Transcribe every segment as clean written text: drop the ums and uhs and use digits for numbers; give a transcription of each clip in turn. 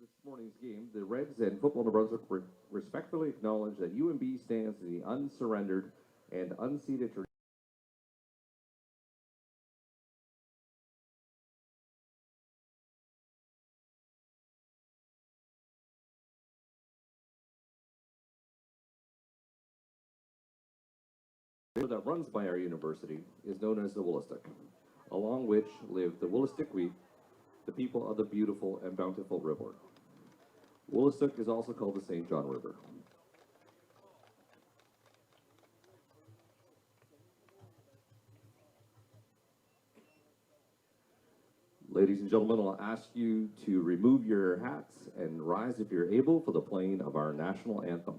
This morning's game, the Reds and Football New Brunswick respectfully acknowledge that UNB stands as the unsurrendered and unceded tradition that runs by our university is known as the Willistic, along which live the Willisticweet, the people of the beautiful and bountiful river. Willistic is also called the St. John River. Ladies and gentlemen, I'll ask you to remove your hats and rise if you're able for the playing of our national anthem.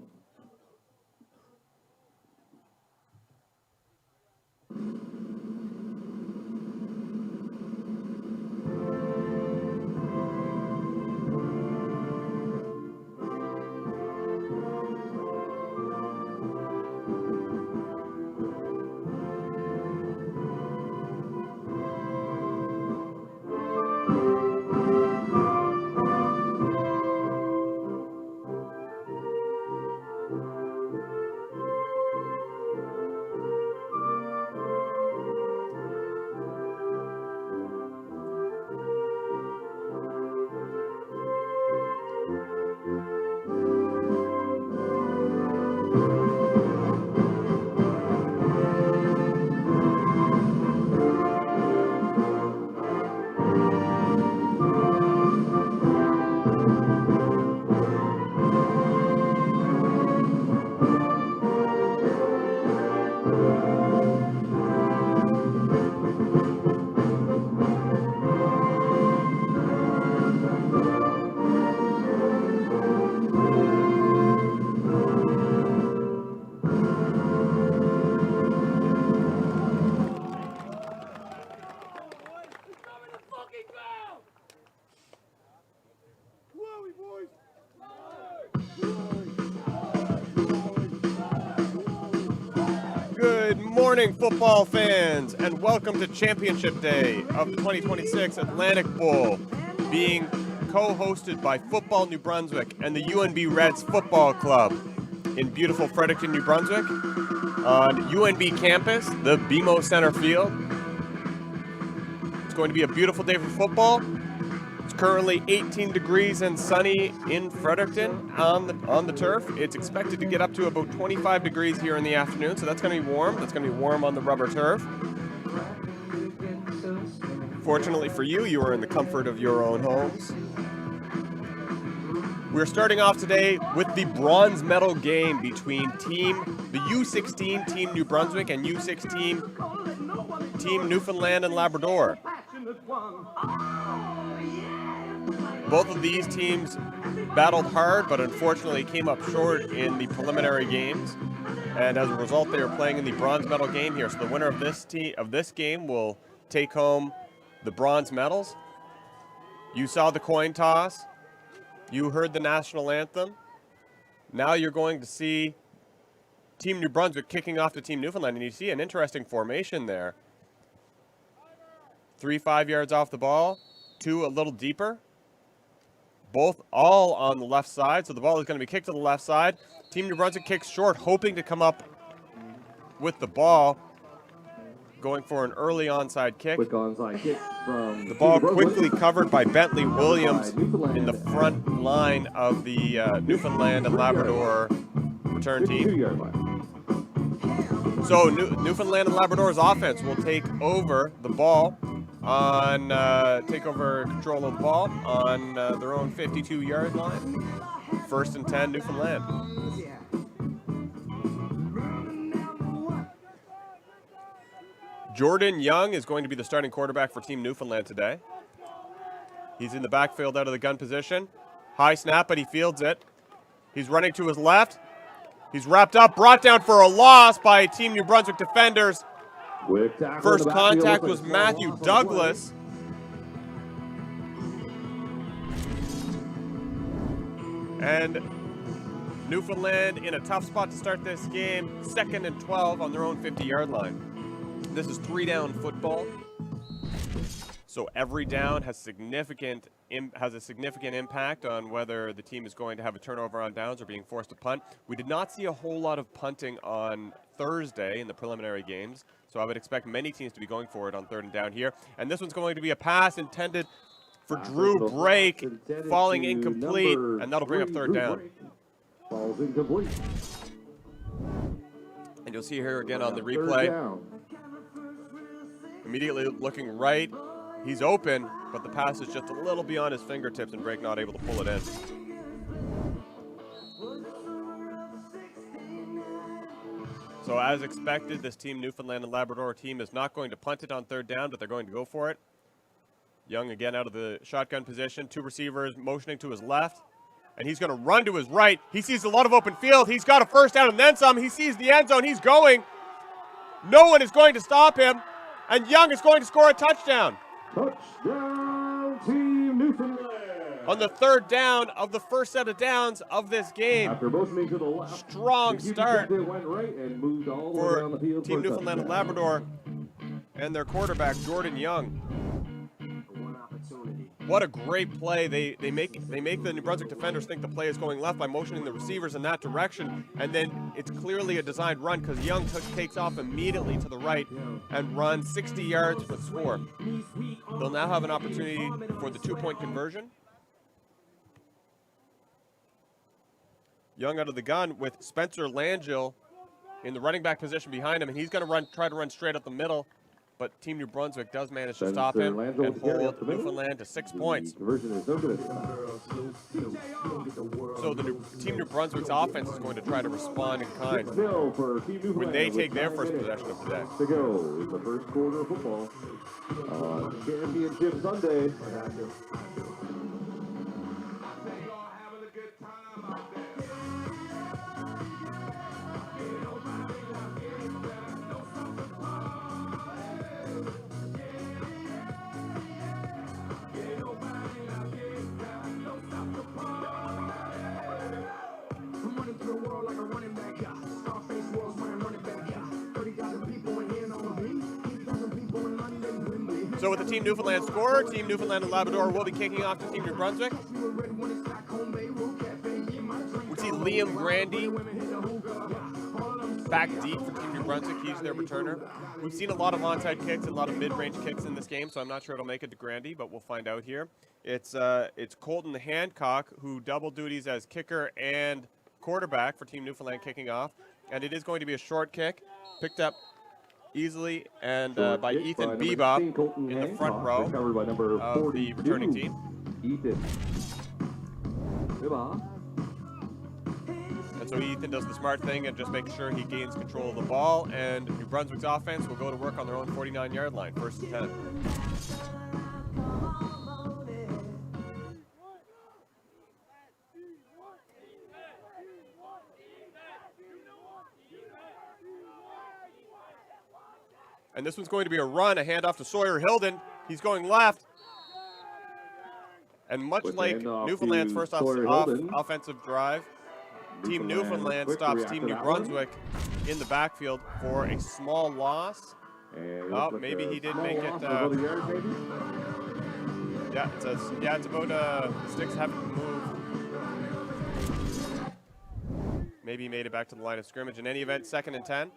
Good morning, football fans, and welcome to Championship Day of the 2026 Atlantic Bowl, being co-hosted by Football New Brunswick and the UNB Reds Football Club in beautiful Fredericton, New Brunswick, on UNB campus, the BMO Center Field. It's going to be a beautiful day for football. It's currently 18 degrees and sunny in Fredericton on the turf. It's expected to get up to about 25 degrees here in the afternoon, so that's going to be warm. That's going to be warm on the rubber turf. Fortunately for you, you are in the comfort of your own homes. We're starting off today with the bronze medal game between the U16 Team New Brunswick and U16 Team Newfoundland and Labrador. Both of these teams battled hard, but unfortunately came up short in the preliminary games. And as a result, they are playing in the bronze medal game here. So the winner of this game will take home the bronze medals. You saw the coin toss. You heard the national anthem. Now you're going to see Team New Brunswick kicking off to Team Newfoundland. And you see an interesting formation there. 3 5 yards off the ball, 2 a little deeper. All on the left side, so the ball is going to be kicked to the left side. Team New Brunswick kicks short, hoping to come up with the ball, going for an early onside kick. Quick onside kick from the ball quickly covered by Bentley Williams in the front line of the Newfoundland and Labrador return team. So Newfoundland and Labrador's offense will take over the ball take over control of the ball on their own 52-yard line. 1st and 10, Newfoundland. Jordan Young is going to be the starting quarterback for Team Newfoundland today. He's in the backfield out of the gun position. High snap, but he fields it. He's running to his left. He's wrapped up, brought down for a loss by Team New Brunswick defenders. First contact was Matthew Douglas. And Newfoundland in a tough spot to start this game. 2nd and 12 on their own 50-yard line. This is 3-down football. So every down has significant has a significant impact on whether the team is going to have a turnover on downs or being forced to punt. We did not see a whole lot of punting on Thursday in the preliminary games, so I would expect many teams to be going for it on 3rd and down here. And this one's going to be a pass intended for Drew Brake, falling incomplete, and that'll bring up 3rd down. Falls incomplete. And you'll see here again on the replay. Immediately looking right, he's open, but the pass is just a little beyond his fingertips, and Brake not able to pull it in. So as expected, this team, Newfoundland and Labrador team, is not going to punt it on 3rd down, but they're going to go for it. Young again out of the shotgun position, 2 receivers motioning to his left, and he's going to run to his right. He sees a lot of open field. He's got a 1st down and then some. He sees the end zone. He's going. No one is going to stop him, and Young is going to score a touchdown. Touchdown, Team Newfoundland. On the 3rd down of the first set of downs of this game. After motioning to the left, strong start went right and moved all the way for down the field Team for a Newfoundland and touchdown. Labrador and their quarterback, Jordan Young. What a great play. They make the New Brunswick defenders think the play is going left by motioning the receivers in that direction, and then it's clearly a designed run because Young takes off immediately to the right and runs 60 yards for the score. They'll now have an opportunity for the 2-point conversion. Young out of the gun with Spencer Langell in the running back position behind him, and he's going to try to run straight up the middle. But Team New Brunswick does manage to stop him and hold Newfoundland to 6 points. Conversion is no good. So the Team New Brunswick's offense is going to try to respond in kind when they take their first possession of the day. To go in the first quarter of football on Championship Sunday. So with the Team Newfoundland score, Team Newfoundland and Labrador will be kicking off to Team New Brunswick. We see Liam Grandy back deep for Team New Brunswick. He's their returner. We've seen a lot of onside kicks and a lot of mid-range kicks in this game, so I'm not sure it'll make it to Grandy, but we'll find out here. It's Colton Hancock who double duties as kicker and quarterback for Team Newfoundland kicking off, and it is going to be a short kick picked up easily and by Ethan Bebop in the front row of the returning team. Ethan Bebop. And so Ethan does the smart thing and just makes sure he gains control of the ball, and New Brunswick's offense will go to work on their own 49-yard line, 1st and 10. And this one's going to be a run, a handoff to Sawyer Hilden. He's going left. And much like Newfoundland's first offensive drive, Team Newfoundland stops Team New Brunswick in the backfield for a small loss. Oh, maybe he did make it. Yeah, it says, yeah, it's about the sticks haven't moved. Maybe he made it back to the line of scrimmage. In any event, 2nd and 10.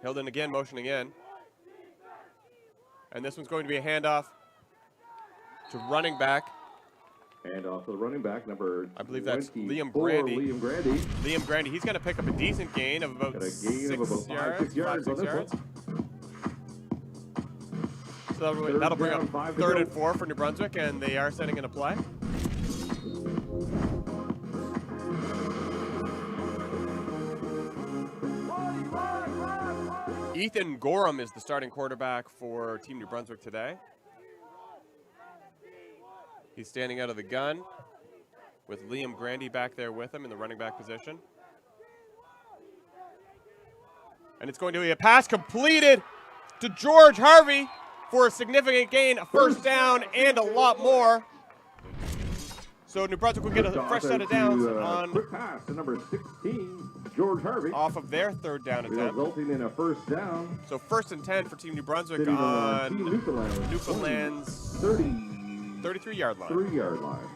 Hilden again motioning in. And this one's going to be a handoff to running back. Handoff to the running back, number I believe that's Liam Grandy. Liam Grandy. He's going to pick up a decent gain of about 6 yards. So that'll bring up 3rd and 4 for New Brunswick, and they are setting in a play. Ethan Gorham is the starting quarterback for Team New Brunswick today. He's standing out of the gun with Liam Grandy back there with him in the running back position. And it's going to be a pass completed to George Harvey for a significant gain, a 1st down, and a lot more. So New Brunswick will get a fresh set of downs on quick pass to number 16, George Harvey. off of their third down attempt. Resulting in a first down. So 1st and 10 for Team New Brunswick Sitting on Team Newfoundland's 33-yard line. 3-yard line.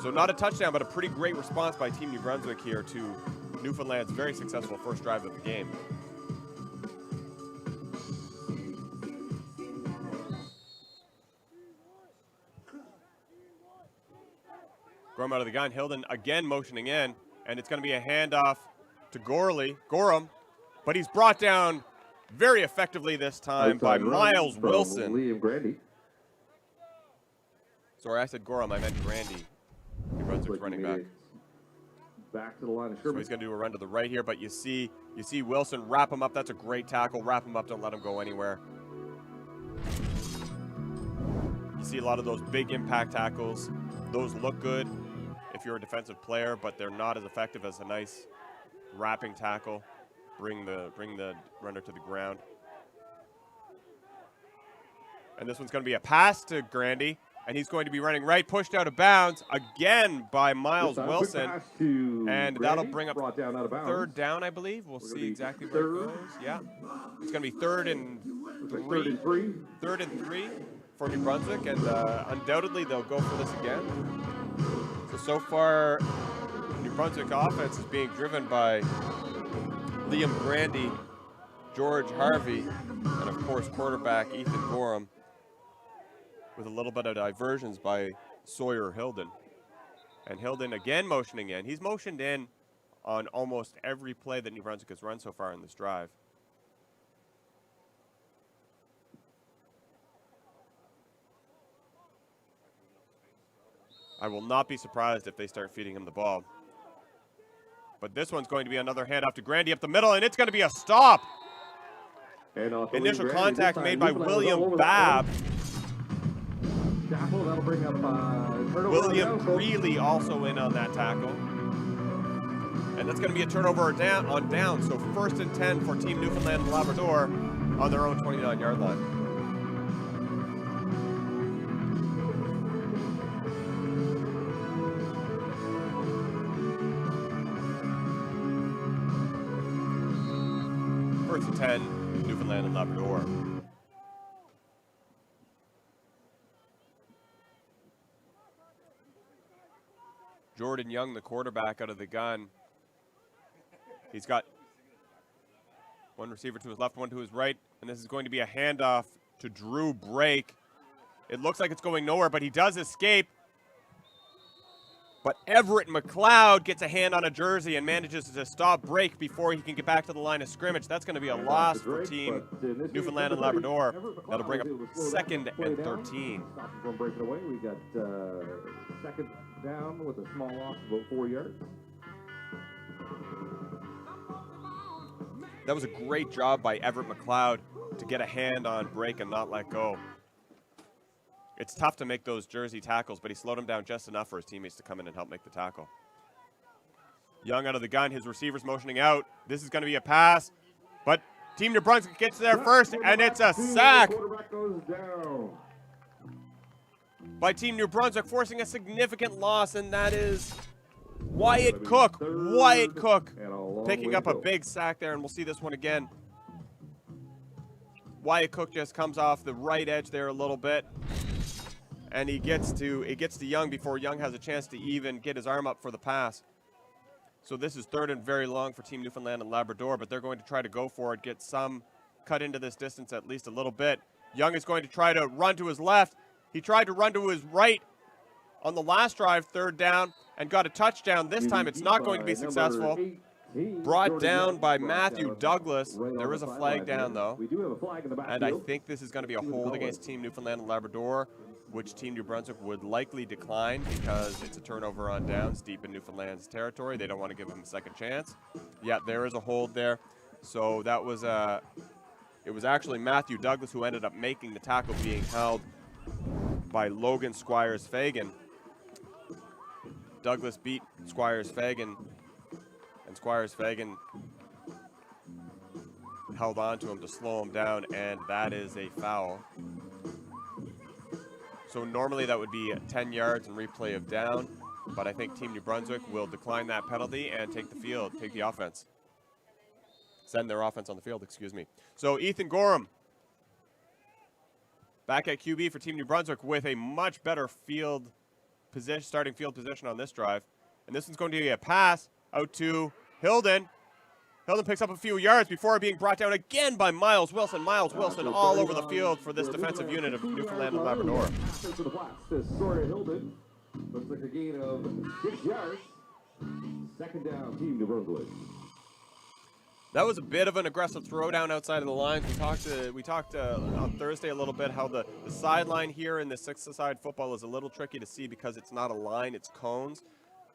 So not a touchdown, but a pretty great response by Team New Brunswick here to Newfoundland's very successful first drive of the game. Gorham out of the gun. Hilden again motioning in, and it's going to be a handoff to Gorham, but he's brought down very effectively this time by Miles Wilson. Liam Grandy. Sorry, I said Gorham. I meant Grandy. New Brunswick's running back. Back to the line of So scrimmage. he's going to do a run to the right here, but you see Wilson wrap him up. That's a great tackle. Wrap him up. Don't let him go anywhere. You see a lot of those big impact tackles. Those look good if you're a defensive player, but they're not as effective as a nice wrapping tackle. Bring the runner to the ground. And this one's going to be a pass to Grandy, and he's going to be running right, pushed out of bounds again by Miles Wilson. And that'll bring up third down, I believe. We'll see exactly where it goes. Yeah. It's going to be third and three. Third and three for New Brunswick, and undoubtedly they'll go for this again. So far, New Brunswick offense is being driven by Liam Grandy, George Harvey, and of course quarterback Ethan Gorham, with a little bit of diversions by Sawyer Hilden. And Hilden again motioning in. He's motioned in on almost every play that New Brunswick has run so far in this drive. I will not be surprised if they start feeding him the ball. But this one's going to be another handoff to Grandy up the middle, and it's going to be a stop. Initial contact made by William Babb. That'll bring up William Greeley also in on that tackle. And that's going to be a turnover on down. So 1st and 10 for Team Newfoundland and Labrador on their own 29-yard line. First and 10, Newfoundland and Labrador. Jordan Young, the quarterback, out of the gun. He's got one receiver to his left, one to his right, and this is going to be a handoff to Drew Brake. It looks like it's going nowhere, but he does escape. But Everett McLeod gets a hand on a jersey and manages to stop Brake before he can get back to the line of scrimmage. That's going to be a loss for Team Newfoundland and Labrador. That'll bring up 2nd and 13. From breaking away, we got second down with a small loss of about 4 yards. That was a great job by Everett McLeod to get a hand on Brake and not let go. It's tough to make those jersey tackles, but he slowed him down just enough for his teammates to come in and help make the tackle. Young out of the gun, his receivers motioning out. This is going to be a pass, but Team New Brunswick gets there first, and it's a sack by Team New Brunswick, forcing a significant loss, and that is Wyatt Cook. Wyatt Cook picking up a big sack there, and we'll see this one again. Wyatt Cook just comes off the right edge there a little bit. And it gets to Young before Young has a chance to even get his arm up for the pass. So this is third and very long for Team Newfoundland and Labrador, but they're going to try to go for it, get some cut into this distance at least a little bit. Young is going to try to run to his left. He tried to run to his right on the last drive, third down, and got a touchdown. This time it's not going to be successful. Brought down by Matthew Douglas. There is a flag down, though. And I think this is going to be a hold against Team Newfoundland and Labrador, which Team New Brunswick would likely decline because it's a turnover on downs deep in Newfoundland's territory. They don't want to give him a second chance. Yeah, there is a hold there. So that was it was actually Matthew Douglas who ended up making the tackle, being held by Logan Squires-Fagan. Douglas beat Squires-Fagan, and Squires-Fagan held on to him to slow him down, and that is a foul. So normally that would be 10 yards and replay of down, but I think Team New Brunswick will decline that penalty and take the offense. Send their offense on the field, excuse me. So Ethan Gorham back at QB for Team New Brunswick with a much better starting field position on this drive. And this one's going to be a pass out to Hilden. Hilden picks up a few yards before being brought down again by Miles Wilson. Miles Wilson all over the field for this defensive unit of Newfoundland and Labrador. Hilden looks like a gain of 6 yards. Second down, Team New Brunswick. That was a bit of an aggressive throwdown outside of the lines. We talked on Thursday a little bit how the sideline here in the six-a-side football is a little tricky to see because it's not a line, it's cones.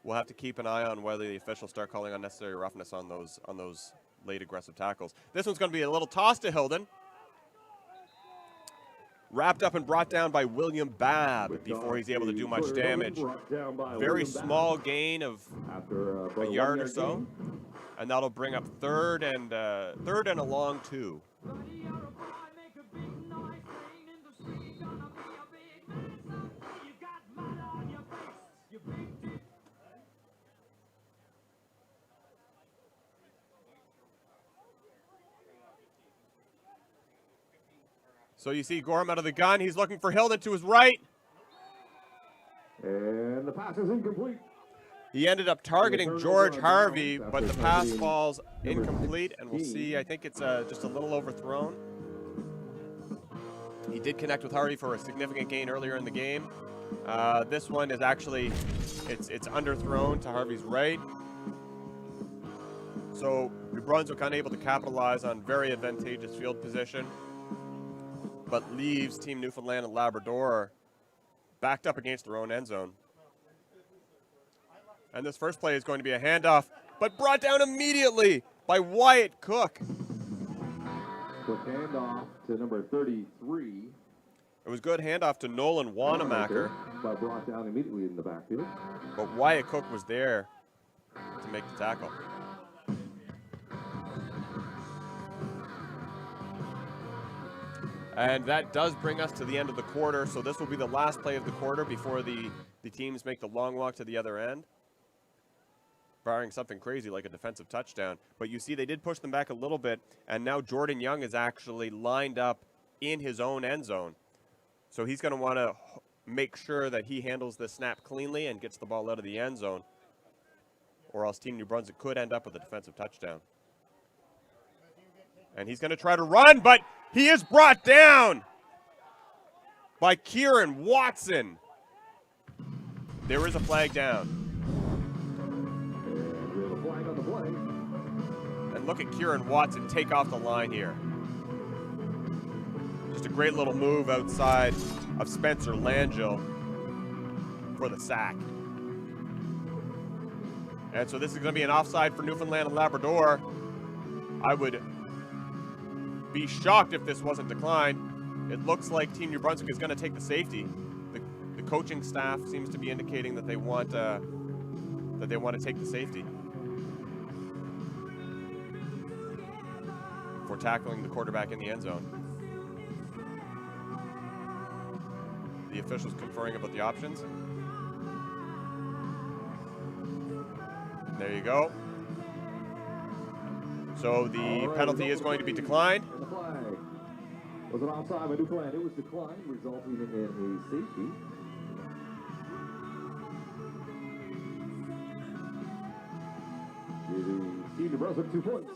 We'll have to keep an eye on whether the officials start calling unnecessary roughness on those late aggressive tackles. This one's going to be a little toss to Hilden. Wrapped up and brought down by William Babb before he's able to do much damage. Very small gain of a yard or so. And that'll bring up third and a long 2. So you see Gorham out of the gun. He's looking for Hilden to his right. And the pass is incomplete. He ended up targeting George Harvey, but the pass falls incomplete, and we'll see. I think it's just a little overthrown. He did connect with Harvey for a significant gain earlier in the game. This one is actually, it's underthrown to Harvey's right. So New Brunswick unable to capitalize on very advantageous field position, but leaves Team Newfoundland and Labrador backed up against their own end zone. And this first play is going to be a handoff, but brought down immediately by Wyatt Cook. Quick handoff to number 33. It was good handoff to Nolan Wanamaker. But brought down immediately in the backfield. But Wyatt Cook was there to make the tackle. And that does bring us to the end of the quarter. So this will be the last play of the quarter before the teams make the long walk to the other end, barring something crazy like a defensive touchdown. But you see they did push them back a little bit, and now Jordan Young is actually lined up in his own end zone. So he's going to want to make sure that he handles the snap cleanly and gets the ball out of the end zone, or else Team New Brunswick could end up with a defensive touchdown. And he's going to try to run, but he is brought down by Kieran Watson. There is a flag down. And look at Kieran Watson take off the line here. Just a great little move outside of Spencer Langell for the sack. And so this is going to be an offside for Newfoundland and Labrador. I would be shocked if this wasn't declined. It looks like Team New Brunswick is going to take the safety. The coaching staff seems to be indicating that they want to take the safety for tackling the quarterback in the end zone. The officials conferring about the options. There you go. So the penalty is going to be declined. And the flag was an offside by Newfoundland. It was declined, resulting in a safety. Giving Team New Brunswick 2 points.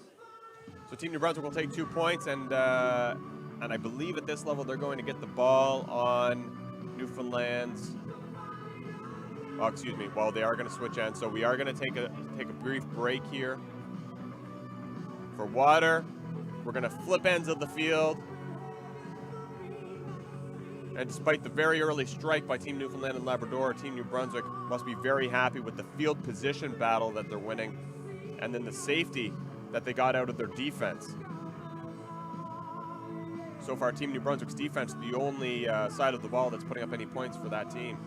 So Team New Brunswick will take 2 points, and I believe at this level they're going to get the ball on Newfoundland's. Oh, excuse me. Well, they are going to switch ends, so we are going to take a brief break here for water. We're going to flip ends of the field. And despite the very early strike by Team Newfoundland and Labrador, Team New Brunswick must be very happy with the field position battle that they're winning, and then the safety that they got out of their defense. So far, Team New Brunswick's defense, the only side of the ball that's putting up any points for that team.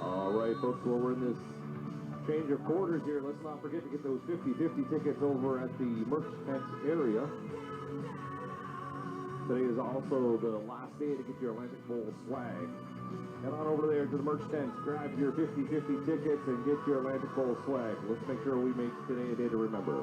All right, folks, well, we're in this change of quarters here. Let's not forget to get those 50-50 tickets over at the merch tent area. Today is also the last day to get your Atlantic Bowl swag. Head on over there to the merch tent, grab your 50-50 tickets, and get your Atlantic Bowl swag. Let's make sure we make today a day to remember.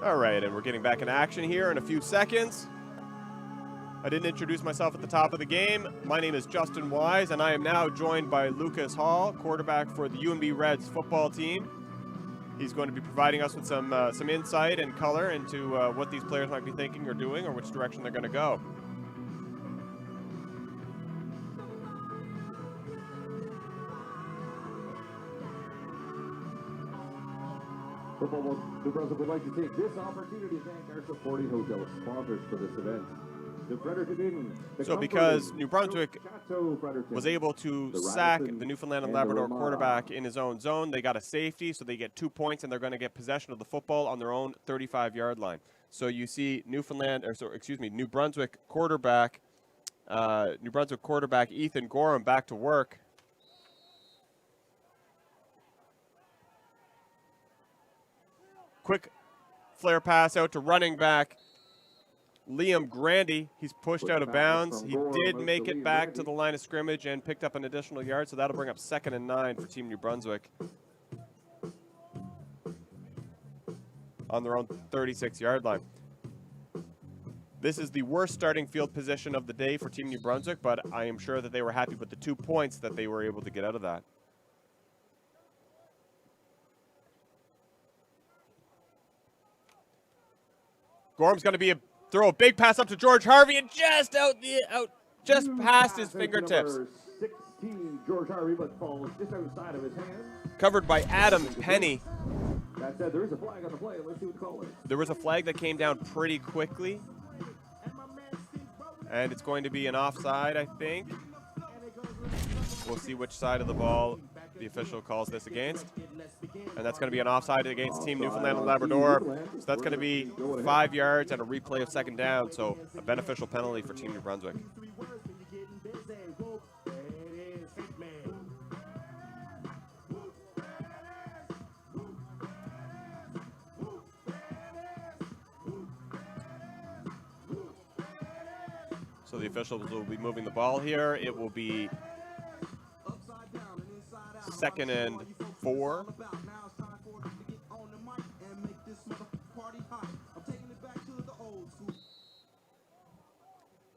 All right, and we're getting back in action here in a few seconds. I didn't introduce myself at the top of the game. My name is Justin Wise, and I am now joined by Lucas Hall, quarterback for the UNB Reds football team. He's going to be providing us with some insight and color into what these players might be thinking or doing or which direction they're going to go. Football New Brunswick would like to take this opportunity to thank our supporting hotel sponsors for this event. So because New Brunswick was able to sack the Newfoundland and Labrador quarterback in his own zone, they got a safety, so they get 2 points, and they're going to get possession of the football on their own 35-yard line. So you see New Brunswick quarterback Ethan Gorham back to work. Quick flare pass out to running back Liam Grandy. He's pushed out of bounds. He did make it back to the line of scrimmage and picked up an additional yard, so that'll bring up 2nd and 9 for Team New Brunswick on their own 36-yard line. This is the worst starting field position of the day for Team New Brunswick, but I am sure that they were happy with the 2 points that they were able to get out of that. Gorham's going to throw a big pass up to George Harvey and just past his fingertips. 16, George Harvey, but falls just outside of his hand. Covered by Adam Penny. That said, there is a flag on the play. Let's see what the call is. There was a flag that came down pretty quickly. And it's going to be an offside, I think. We'll see which side of the ball the official calls this against. And that's going to be an offside against Team Newfoundland and Labrador. So that's going to be 5 yards and a replay of 2nd down. So a beneficial penalty for Team New Brunswick. So the officials will be moving the ball here. It will be 2nd and 4.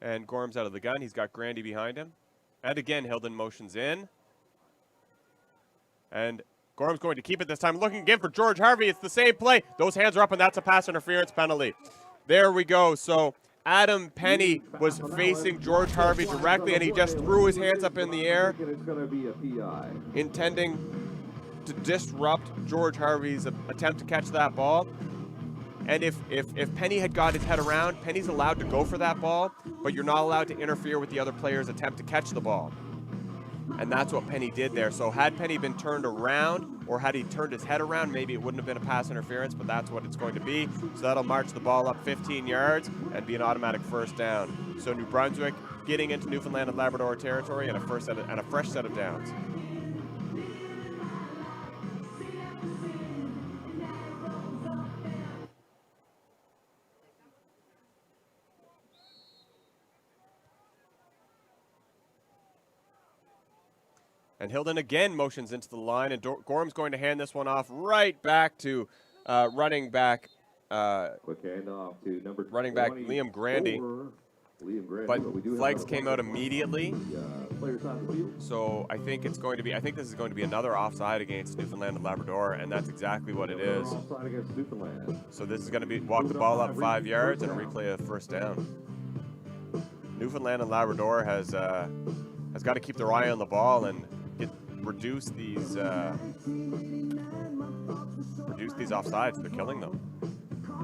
And Gorham's out of the gun. He's got Grandy behind him. And again, Hilden motions in. And Gorham's going to keep it this time. Looking again for George Harvey. It's the same play. Those hands are up, and that's a pass interference penalty. There we go. So Adam Penny was facing George Harvey directly, and he just threw his hands up in the air, intending to disrupt George Harvey's attempt to catch that ball. And if Penny had got his head around, Penny's allowed to go for that ball, but you're not allowed to interfere with the other player's attempt to catch the ball. And that's what Penny did there. So had Penny been turned around, or had he turned his head around, maybe it wouldn't have been a pass interference, but that's what it's going to be. So that'll march the ball up 15 yards and be an automatic 1st down. So New Brunswick getting into Newfoundland and Labrador territory and a fresh set of downs. And Hilden again motions into the line, and Gorham's going to hand this one off right back to running back Quick handoff to number Liam Grandy. But flags came out immediately. So I think this is going to be another offside against Newfoundland and Labrador, and that's exactly what it is. Offside against Newfoundland. So this is going to be walk the ball up 5 yards and a replay of first down. Newfoundland and Labrador has got to keep their eye on the ball and reduce these offsides. They're killing them.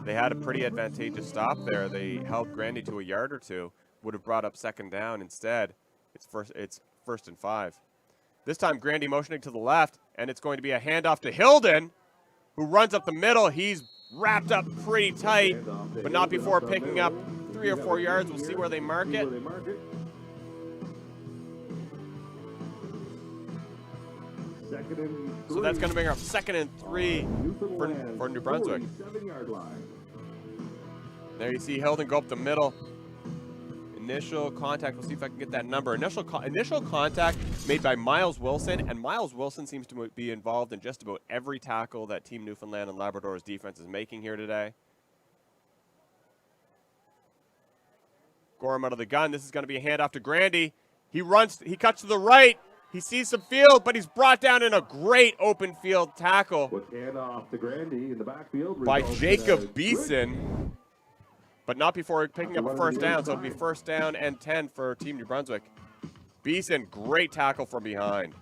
They had a pretty advantageous stop there. They held Grandy to a yard or two. Would have brought up second down. Instead, it's first and 5. This time, Grandy motioning to the left, and it's going to be a handoff to Hilden, who runs up the middle. He's wrapped up pretty tight, but not before picking up 3 or 4 yards. We'll see where they mark it. So that's going to bring up 2nd and 3 for New Brunswick. There you see Hilden go up the middle. Initial contact. We'll see if I can get that number. Initial contact made by Miles Wilson, and Miles Wilson seems to be involved in just about every tackle that Team Newfoundland and Labrador's defense is making here today. Gorham out of the gun. This is going to be a handoff to Grandy. He cuts to the right. He sees some field, but he's brought down in a great open field tackle to Grandy in the backfield by Jacob Beeson, but not before picking up a first down. So it'll be first down and 10 for Team New Brunswick. Beeson, great tackle from behind.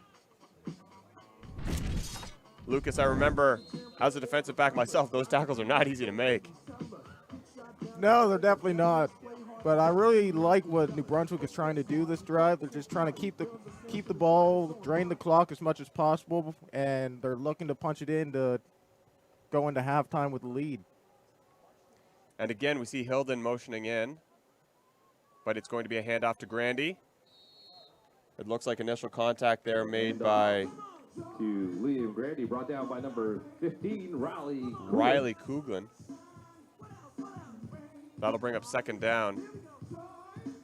Lucas, I remember as a defensive back myself, those tackles are not easy to make. No, they're definitely not. But I really like what New Brunswick is trying to do this drive. They're just trying to keep the ball, drain the clock as much as possible, and they're looking to punch it in to go into halftime with the lead. And again, we see Hilden motioning in, but it's going to be a handoff to Grandy. It looks like initial contact there made by to Liam Grandy, brought down by number 15, Riley Cooglin. That'll bring up second down.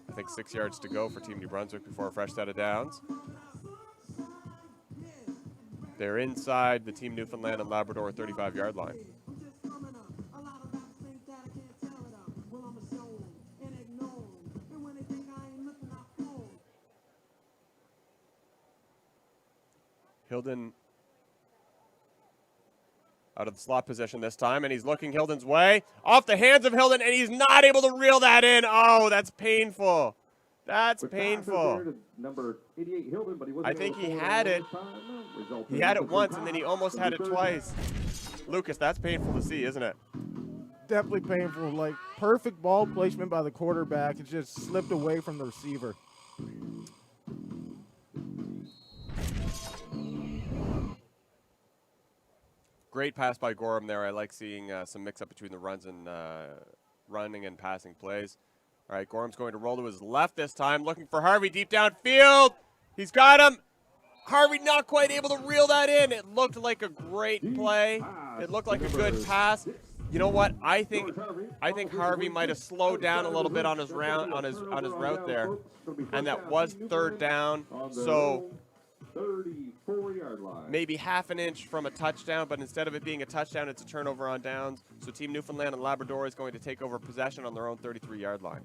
I think 6 yards to go for Team New Brunswick before a fresh set of downs. They're inside the Team Newfoundland and Labrador 35-yard line. Hilden out of the slot position this time, and he's looking Hilden's way. Off the hands of Hilden, and he's not able to reel that in. Oh, that's painful. That's painful. Number 88, Hilden, but he wasn't. I think he had it. He had it once, and then he almost had it twice. Lucas, that's painful to see, isn't it? Definitely painful. Like, perfect ball placement by the quarterback. It just slipped away from the receiver. Great pass by Gorham there. I like seeing some mix-up between the runs and running and passing plays. All right, Gorham's going to roll to his left this time, looking for Harvey deep downfield. He's got him. Harvey not quite able to reel that in. It looked like a great play. It looked like a good pass. You know what? I think Harvey might have slowed down a little bit on his route there, and that was third down. So 34-yard line. Maybe half an inch from a touchdown, but instead of it being a touchdown, it's a turnover on downs. So Team Newfoundland and Labrador is going to take over possession on their own 33-yard line.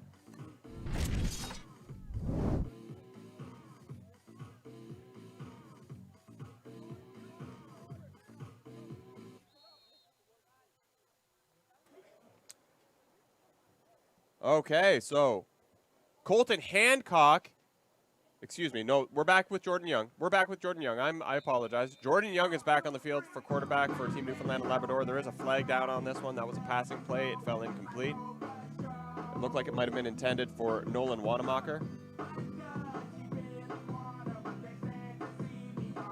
Okay, so Colton Hancock. Excuse me. No, we're back with Jordan Young. I apologize. Jordan Young is back on the field for quarterback for Team Newfoundland and Labrador. There is a flag down on this one. That was a passing play. It fell incomplete. It looked like it might have been intended for Nolan Wanamacher.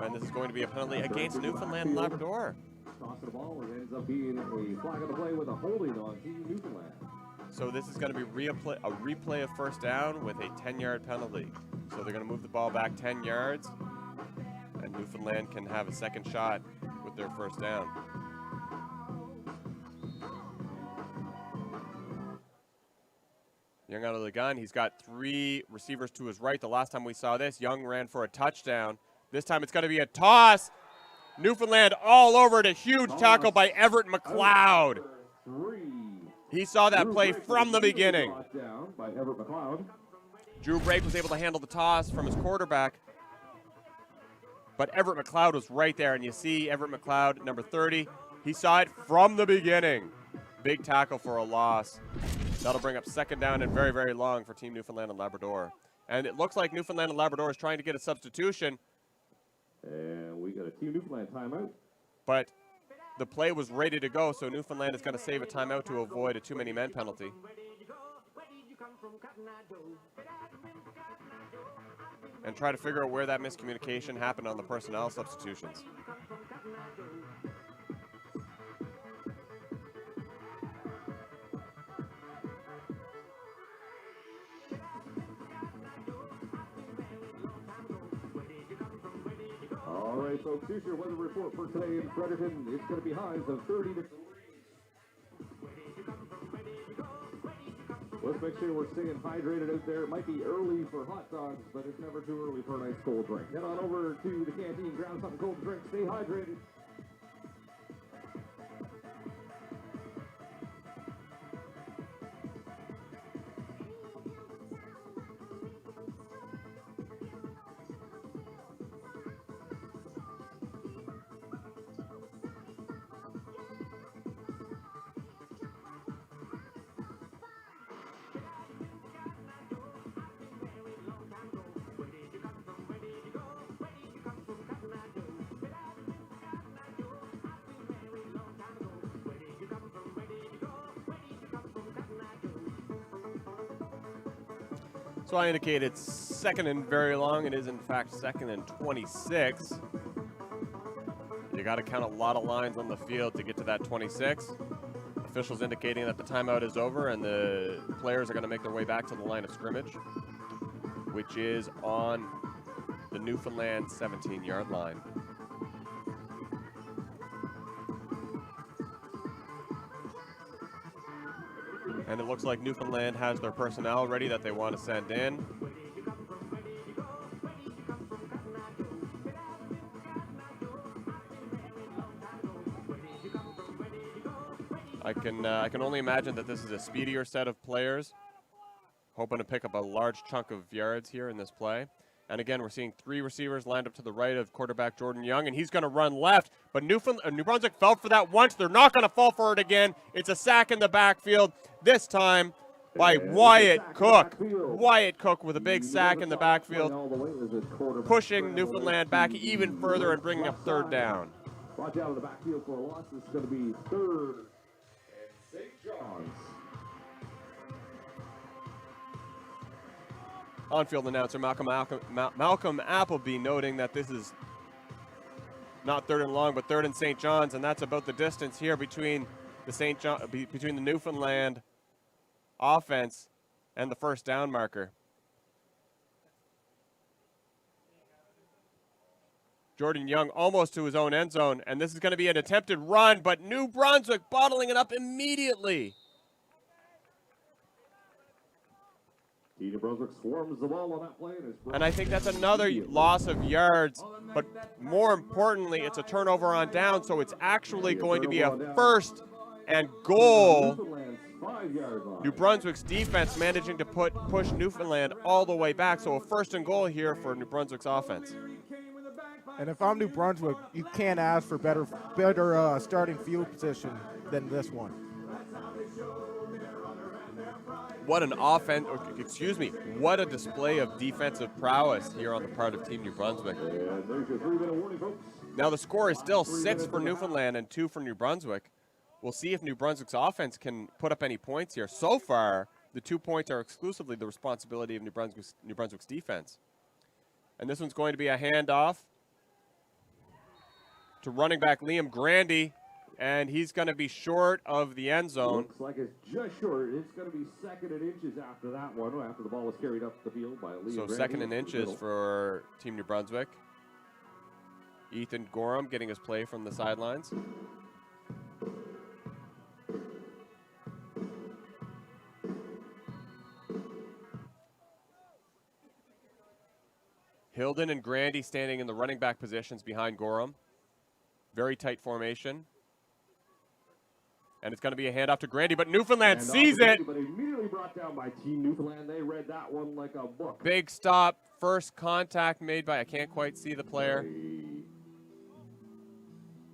And this is going to be a penalty against Newfoundland and Labrador. Toss the ball, and ends up being a flag on the play with a holding on Team Newfoundland. So this is going to be a replay of first down with a 10-yard penalty. So they're going to move the ball back 10 yards, and Newfoundland can have a second shot with their first down. Young out of the gun. He's got 3 receivers to his right. The last time we saw this, Young ran for a touchdown, This time it's going to be a toss. Newfoundland all over it. A huge tackle by Everett McLeod. He saw that play from the beginning. Drew Brake was able to handle the toss from his quarterback. But Everett McLeod was right there, and you see Everett McLeod, number 30. He saw it from the beginning. Big tackle for a loss. That'll bring up second down and very, very long for Team Newfoundland and Labrador. And it looks like Newfoundland and Labrador is trying to get a substitution. And we got a Team Newfoundland timeout. But the play was ready to go, so Newfoundland is going to save a timeout to avoid a too many men penalty. And try to figure out where that miscommunication happened on the personnel substitutions. All right, folks, here's your weather report for today in Fredericton. It's going to be highs of 30 degrees. Let's make sure we're staying hydrated out there. It might be early for hot dogs, but it's never too early for a nice cold drink. Head on over to the canteen, grab something cold to drink, stay hydrated. So I indicated second and very long. It is, in fact, second and 26. You got to count a lot of lines on the field to get to that 26. Officials indicating that the timeout is over and the players are going to make their way back to the line of scrimmage, which is on the Newfoundland 17-yard line. And it looks like Newfoundland has their personnel ready that they want to send in. I can only imagine that this is a speedier set of players, hoping to pick up a large chunk of yards here in this play. And again, we're seeing three receivers lined up to the right of quarterback Jordan Young, and he's going to run left. But New Brunswick fell for that once. They're not going to fall for it again. It's a sack in the backfield, this time by Wyatt Cook. Wyatt Cook with a big sack in the backfield, pushing Newfoundland back even further and bringing up third down. Watch out of the backfield for a loss. This is going to be third and St. John's. On-field announcer Malcolm Appleby noting that this is not third and long, but third and St. John's, and that's about the distance here between the Newfoundland offense and the first down marker. Jordan Young almost to his own end zone, and this is going to be an attempted run, but New Brunswick bottling it up immediately. New Brunswick swarms the ball on that play. And I think that's another loss of yards, but more importantly, it's a turnover on down, so it's actually going to be a first and goal. New Brunswick's defense managing to push Newfoundland all the way back, so a first and goal here for New Brunswick's offense. And if I'm New Brunswick, you can't ask for better starting field position than this one. What a display of defensive prowess here on the part of Team New Brunswick. Now the score is still 6 for Newfoundland and 2 for New Brunswick. We'll see if New Brunswick's offense can put up any points here. So far, the 2 points are exclusively the responsibility of New Brunswick's defense. And this one's going to be a handoff to running back Liam Grandy. And he's going to be short of the end zone. Looks like it's just short. It's going to be second and inches after that one, after the ball was carried up the field by Liam Grandy. So second and inches for Team New Brunswick. Ethan Gorham getting his play from the sidelines. Hilden and Grandy standing in the running back positions behind Gorham. Very tight formation. And it's going to be a handoff to Grandy, but Newfoundland sees it. But immediately brought down by Team Newfoundland. They read that one like a book. Big stop. First contact made by, I can't quite see the player.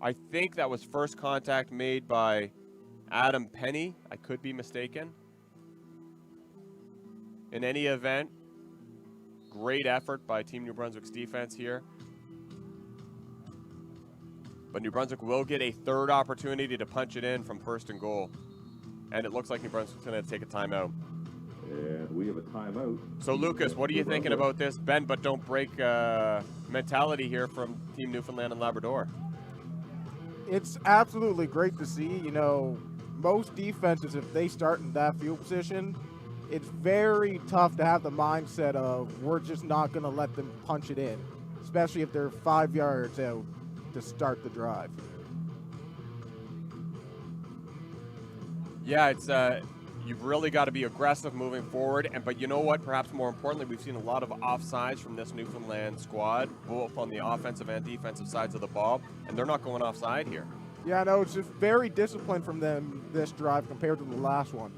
I think that was first contact made by Adam Penny. I could be mistaken. In any event, great effort by Team New Brunswick's defense here. But New Brunswick will get a third opportunity to punch it in from first and goal. And it looks like New Brunswick's going to take a timeout. And we have a timeout. So, Lucas, what are you thinking about this bend but don't break mentality here from Team Newfoundland and Labrador? It's absolutely great to see. You know, most defenses, if they start in that field position, it's very tough to have the mindset of we're just not going to let them punch it in, especially if they're 5 yards out to start the drive. Yeah, it's you've really got to be aggressive moving forward. But you know what? Perhaps more importantly, we've seen a lot of offsides from this Newfoundland squad, both on the offensive and defensive sides of the ball, and they're not going offside here. Yeah, no, it's just very disciplined from them this drive compared to the last one.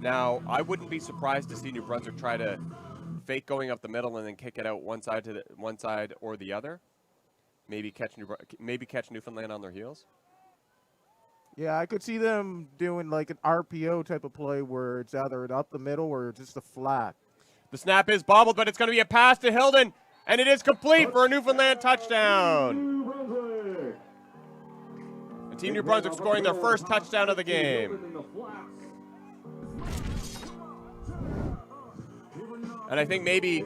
Now, I wouldn't be surprised to see New Brunswick try to fake going up the middle and then kick it out one side or the other. Maybe catch Newfoundland on their heels. Yeah, I could see them doing like an RPO type of play where it's either up the middle or just a flat. The snap is bobbled, but it's going to be a pass to Hilden, and it is complete for a Newfoundland touchdown. And Team New Brunswick scoring their first touchdown of the game. And I think maybe,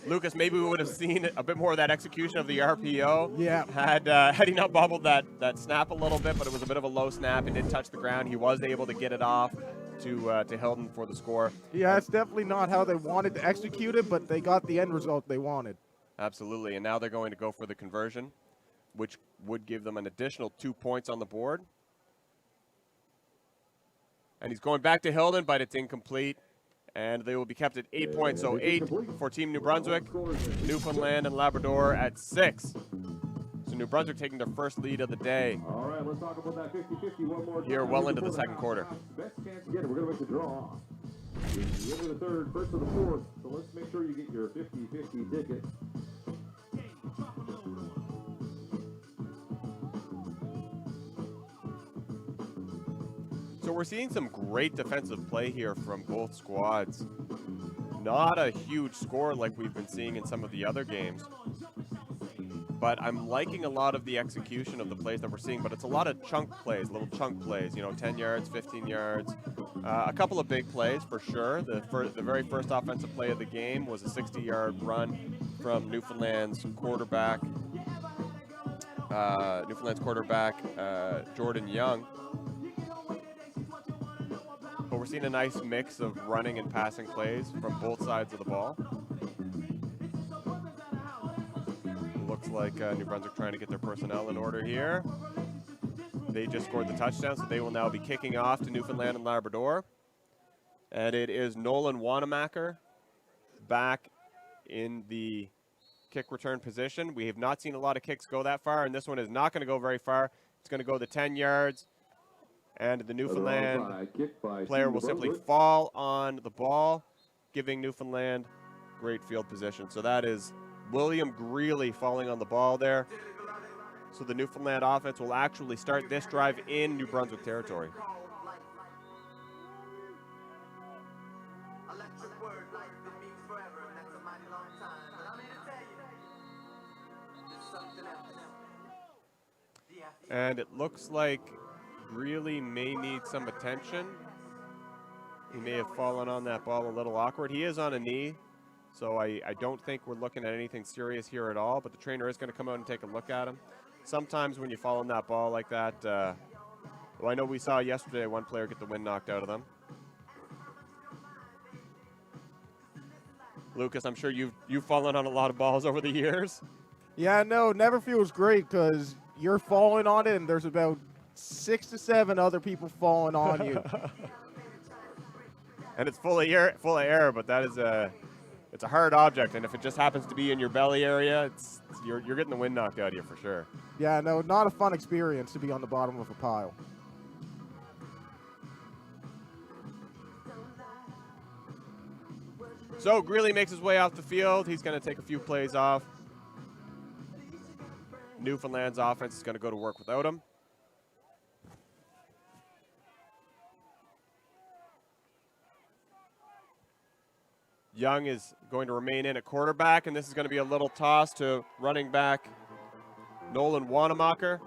Lucas, maybe we would have seen a bit more of that execution of the RPO. Yeah. Had he not bobbled that snap a little bit, but it was a bit of a low snap. It did touch the ground. He was able to get it off to Hilden for the score. Yeah, it's definitely not how they wanted to execute it, but they got the end result they wanted. Absolutely, and now they're going to go for the conversion, which would give them an additional 2 points on the board. And he's going back to Hilden, but it's incomplete. And they will be kept at 8 points, so 8 for Team New Brunswick, Newfoundland and Labrador at 6. So New Brunswick taking their first lead of the day. All right, let's talk about that 50-50 one more time. Here, well into the second quarter. Best chance to get it. We're going to make the draw. It's the end of the third, first of the fourth. So let's make sure you get your 50-50 ticket. So we're seeing some great defensive play here from both squads. Not a huge score like we've been seeing in some of the other games. But I'm liking a lot of the execution of the plays that we're seeing, but it's a lot of chunk plays, little chunk plays, 10 yards, 15 yards. A couple of big plays for sure. The very first offensive play of the game was a 60-yard run from Newfoundland's quarterback, Jordan Young. But we're seeing a nice mix of running and passing plays from both sides of the ball. Looks like New Brunswick trying to get their personnel in order here. They just scored the touchdown, so they will now be kicking off to Newfoundland and Labrador. And it is Nolan Wanamaker back in the kick return position. We have not seen a lot of kicks go that far, and this one is not going to go very far. It's going to go the 10 yards. And the Newfoundland player will simply fall on the ball, giving Newfoundland great field position. So that is William Greeley falling on the ball there. So the Newfoundland offense will actually start this drive in New Brunswick territory. And it looks like Greeley may need some attention. He may have fallen on that ball a little awkward. He is on a knee, so I don't think we're looking at anything serious here at all, but the trainer is going to come out and take a look at him. Sometimes when you fall on that ball like that, well, I know we saw yesterday one player get the wind knocked out of them. Lucas, I'm sure you've fallen on a lot of balls over the years. Yeah, no, it never feels great because you're falling on it and there's about 6 to 7 other people falling on you. And it's full of air, but that is it's a hard object, and if it just happens to be in your belly area, you're getting the wind knocked out of you for sure. Yeah, no, not a fun experience to be on the bottom of a pile. So Greeley makes his way off the field. He's going to take a few plays off. Newfoundland's offense is going to go to work without him. Young is going to remain in at quarterback, and this is going to be a little toss to running back Nolan Wanamaker.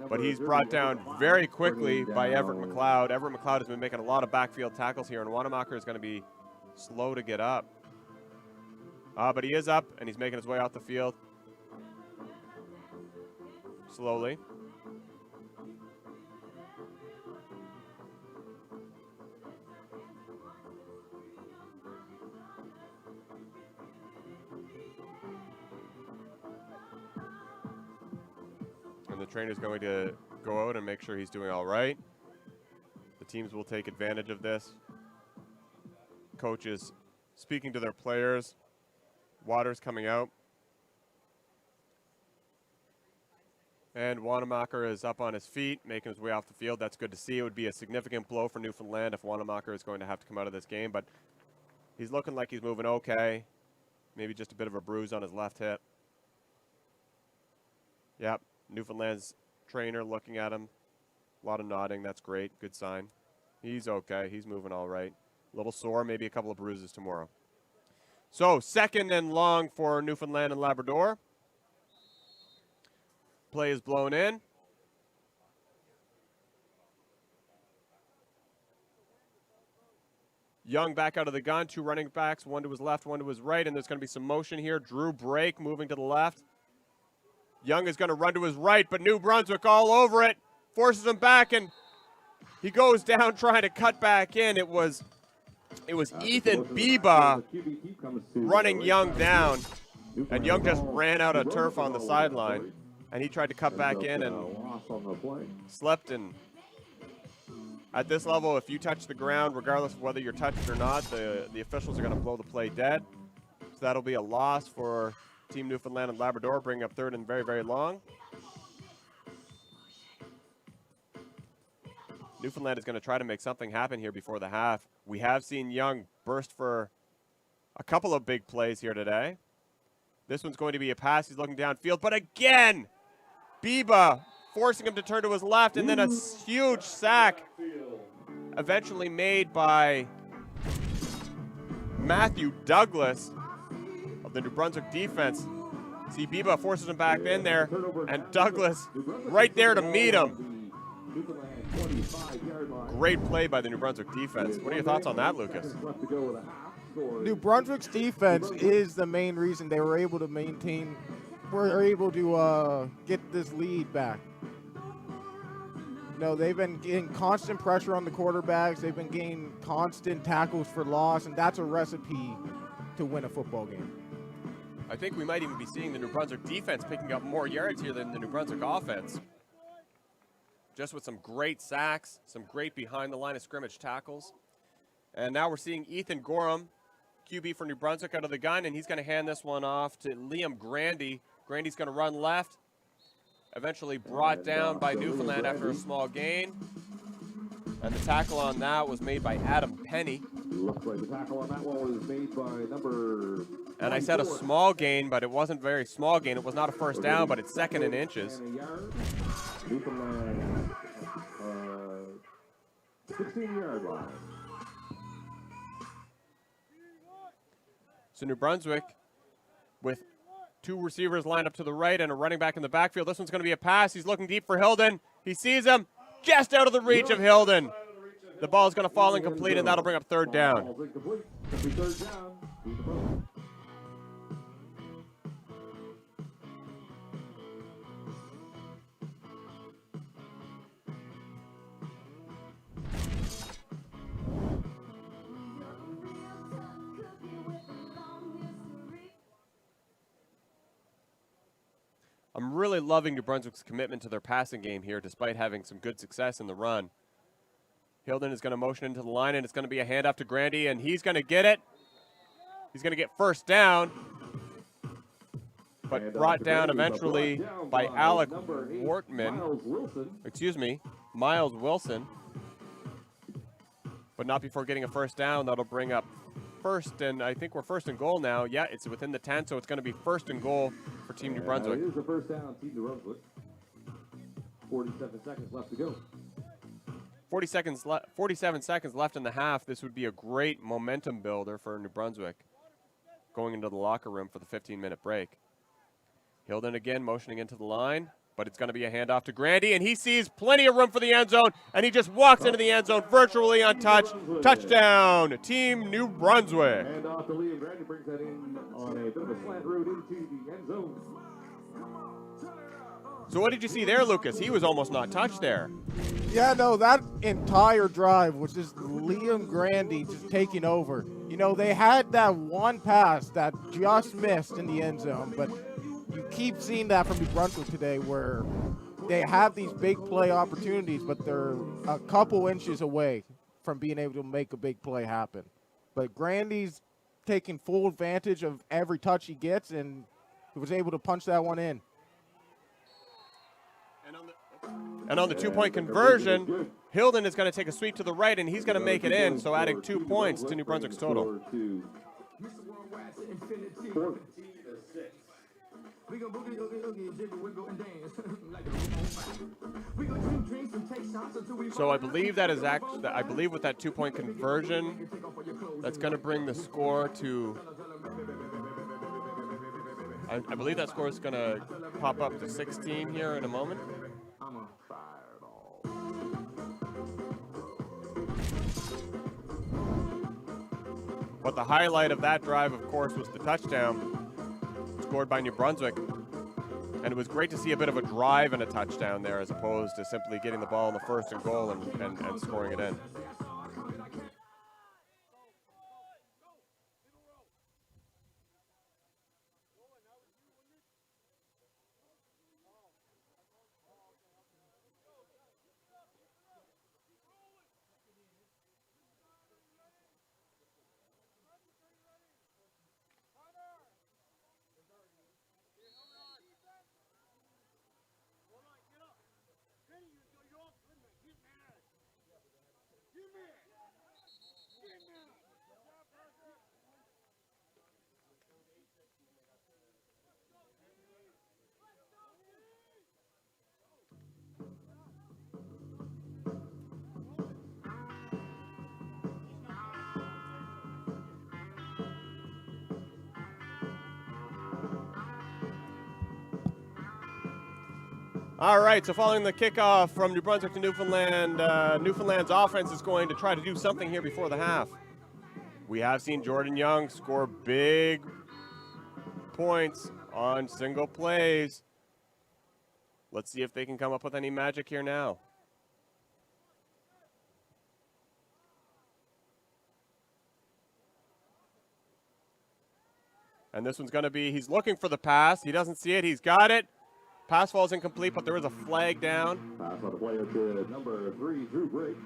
But he's brought down very quickly by Everett McLeod. Everett McLeod has been making a lot of backfield tackles here, and Wanamaker is going to be slow to get up. But he is up, and he's making his way off the field slowly. And the trainer's going to go out and make sure he's doing all right. The teams will take advantage of this. Coaches speaking to their players. Water's coming out. And Wanamaker is up on his feet, making his way off the field. That's good to see. It would be a significant blow for Newfoundland if Wanamaker is going to have to come out of this game, but he's looking like he's moving okay. Maybe just a bit of a bruise on his left hip. Yep, Newfoundland's trainer looking at him. A lot of nodding. That's great. Good sign. He's okay. He's moving all right. A little sore, maybe a couple of bruises tomorrow. So, second and long for Newfoundland and Labrador. Play is blown in. Young back out of the gun. Two running backs, one to his left, one to his right, and there's going to be some motion here. Drew Brake moving to the left. Young is going to run to his right, but New Brunswick all over it. Forces him back, and he goes down trying to cut back in. It was Ethan Biba running Young down, and Young just ran out of turf on the sideline, and he tried to cut back in and slipped. And at this level, if you touch the ground, regardless of whether you're touched or not, the officials are going to blow the play dead. So that'll be a loss for Team Newfoundland and Labrador, bringing up third and very, very long. Newfoundland is going to try to make something happen here before the half. We have seen Young burst for a couple of big plays here today. This one's going to be a pass. He's looking downfield, but again, Biba forcing him to turn to his left, and then a huge sack eventually made by Matthew Douglas of the New Brunswick defense. See, Biba forces him back in there, and Douglas right there to meet him. Great play by the New Brunswick defense. What are your thoughts on that, Lucas? New Brunswick's defense is the main reason they were able to get this lead back. No, they've been getting constant pressure on the quarterbacks. They've been getting constant tackles for loss, and that's a recipe to win a football game. I think we might even be seeing the New Brunswick defense picking up more yards here than the New Brunswick offense. Just with some great sacks, some great behind the line of scrimmage tackles. And now we're seeing Ethan Gorham, QB for New Brunswick, out of the gun, and he's going to hand this one off to Liam Grandy. Grandy's going to run left, eventually brought down by Newfoundland after a small gain. And the tackle on that was made by Adam Penny. Looks like the tackle on that one was made by number... And I said a small gain, but it wasn't a very small gain. It was not a first down, but it's second in inches. Newfoundland, 16-yard line. So New Brunswick with two receivers lined up to the right and a running back in the backfield. This one's going to be a pass. He's looking deep for Hilden. He sees him just out of the reach of Hilden. The ball is going to fall incomplete, and that'll bring up third down. I'm really loving New Brunswick's commitment to their passing game here, despite having some good success in the run. Hilden is going to motion into the line, and it's going to be a handoff to Grandy, and he's going to get it. He's going to get first down, but brought down eventually by Alec Wortman. Excuse me, Miles Wilson. But not before getting a first down. That'll bring up first, and I think we're first and goal now. Yeah, it's within the 10, so it's going to be first and goal for Team New Brunswick. It is the first down, Team New Brunswick. 47 seconds left to go. 47 seconds left in the half. This would be a great momentum builder for New Brunswick going into the locker room for the 15-minute break. Hilden again motioning into the line, but it's going to be a handoff to Grandy, and he sees plenty of room for the end zone, and he just walks into the end zone virtually untouched. Touchdown, Team New Brunswick. Handoff to Liam Grandy brings that in on a bit of a slant route into the end zone. So what did you see there, Lucas? He was almost not touched there. Yeah, no, that entire drive was just Liam Grandy just taking over. You know, they had that one pass that just missed in the end zone, but you keep seeing that from New Brunswick today where they have these big play opportunities, but they're a couple inches away from being able to make a big play happen. But Grandy's taking full advantage of every touch he gets, and he was able to punch that one in. And on the two-point conversion, Hilden is going to take a sweep to the right, and he's going to make it in, so adding 2 points to New Brunswick's total. So I believe that is actually, I believe with that 2-point conversion, that's going to bring the score to, I believe that score is going to pop up to 16 here in a moment. But the highlight of that drive, of course, was the touchdown scored by New Brunswick. And it was great to see a bit of a drive and a touchdown there as opposed to simply getting the ball in the first and goal and scoring it in. All right, so following the kickoff from New Brunswick to Newfoundland, Newfoundland's offense is going to try to do something here before the half. We have seen Jordan Young score big points on single plays. Let's see if they can come up with any magic here now. And this one's going to be, he's looking for the pass. He doesn't see it. He's got it. Pass falls incomplete, but there is a flag down. Pass on the player to number 3, Drew Brake.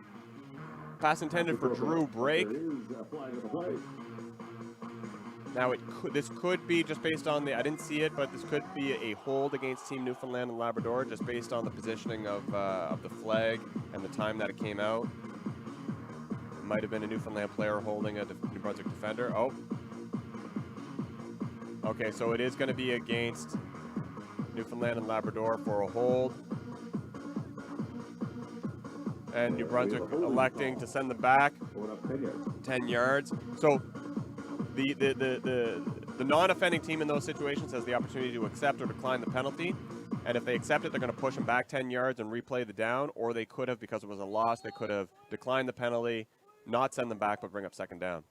Pass intended for Drew Brake. There is a flag on the play. Now, this could be just based on I didn't see it, but this could be a hold against Team Newfoundland and Labrador, just based on the positioning of the flag and the time that it came out. It might have been a Newfoundland player holding a New Brunswick defender. Oh. Okay, so it is going to be against Newfoundland and Labrador for a hold. And New Brunswick electing to send them back 10 yards. So the non-offending team in those situations has the opportunity to accept or decline the penalty. And if they accept it, they're going to push them back 10 yards and replay the down. Or they could have, because it was a loss, they could have declined the penalty, not send them back, but bring up second down.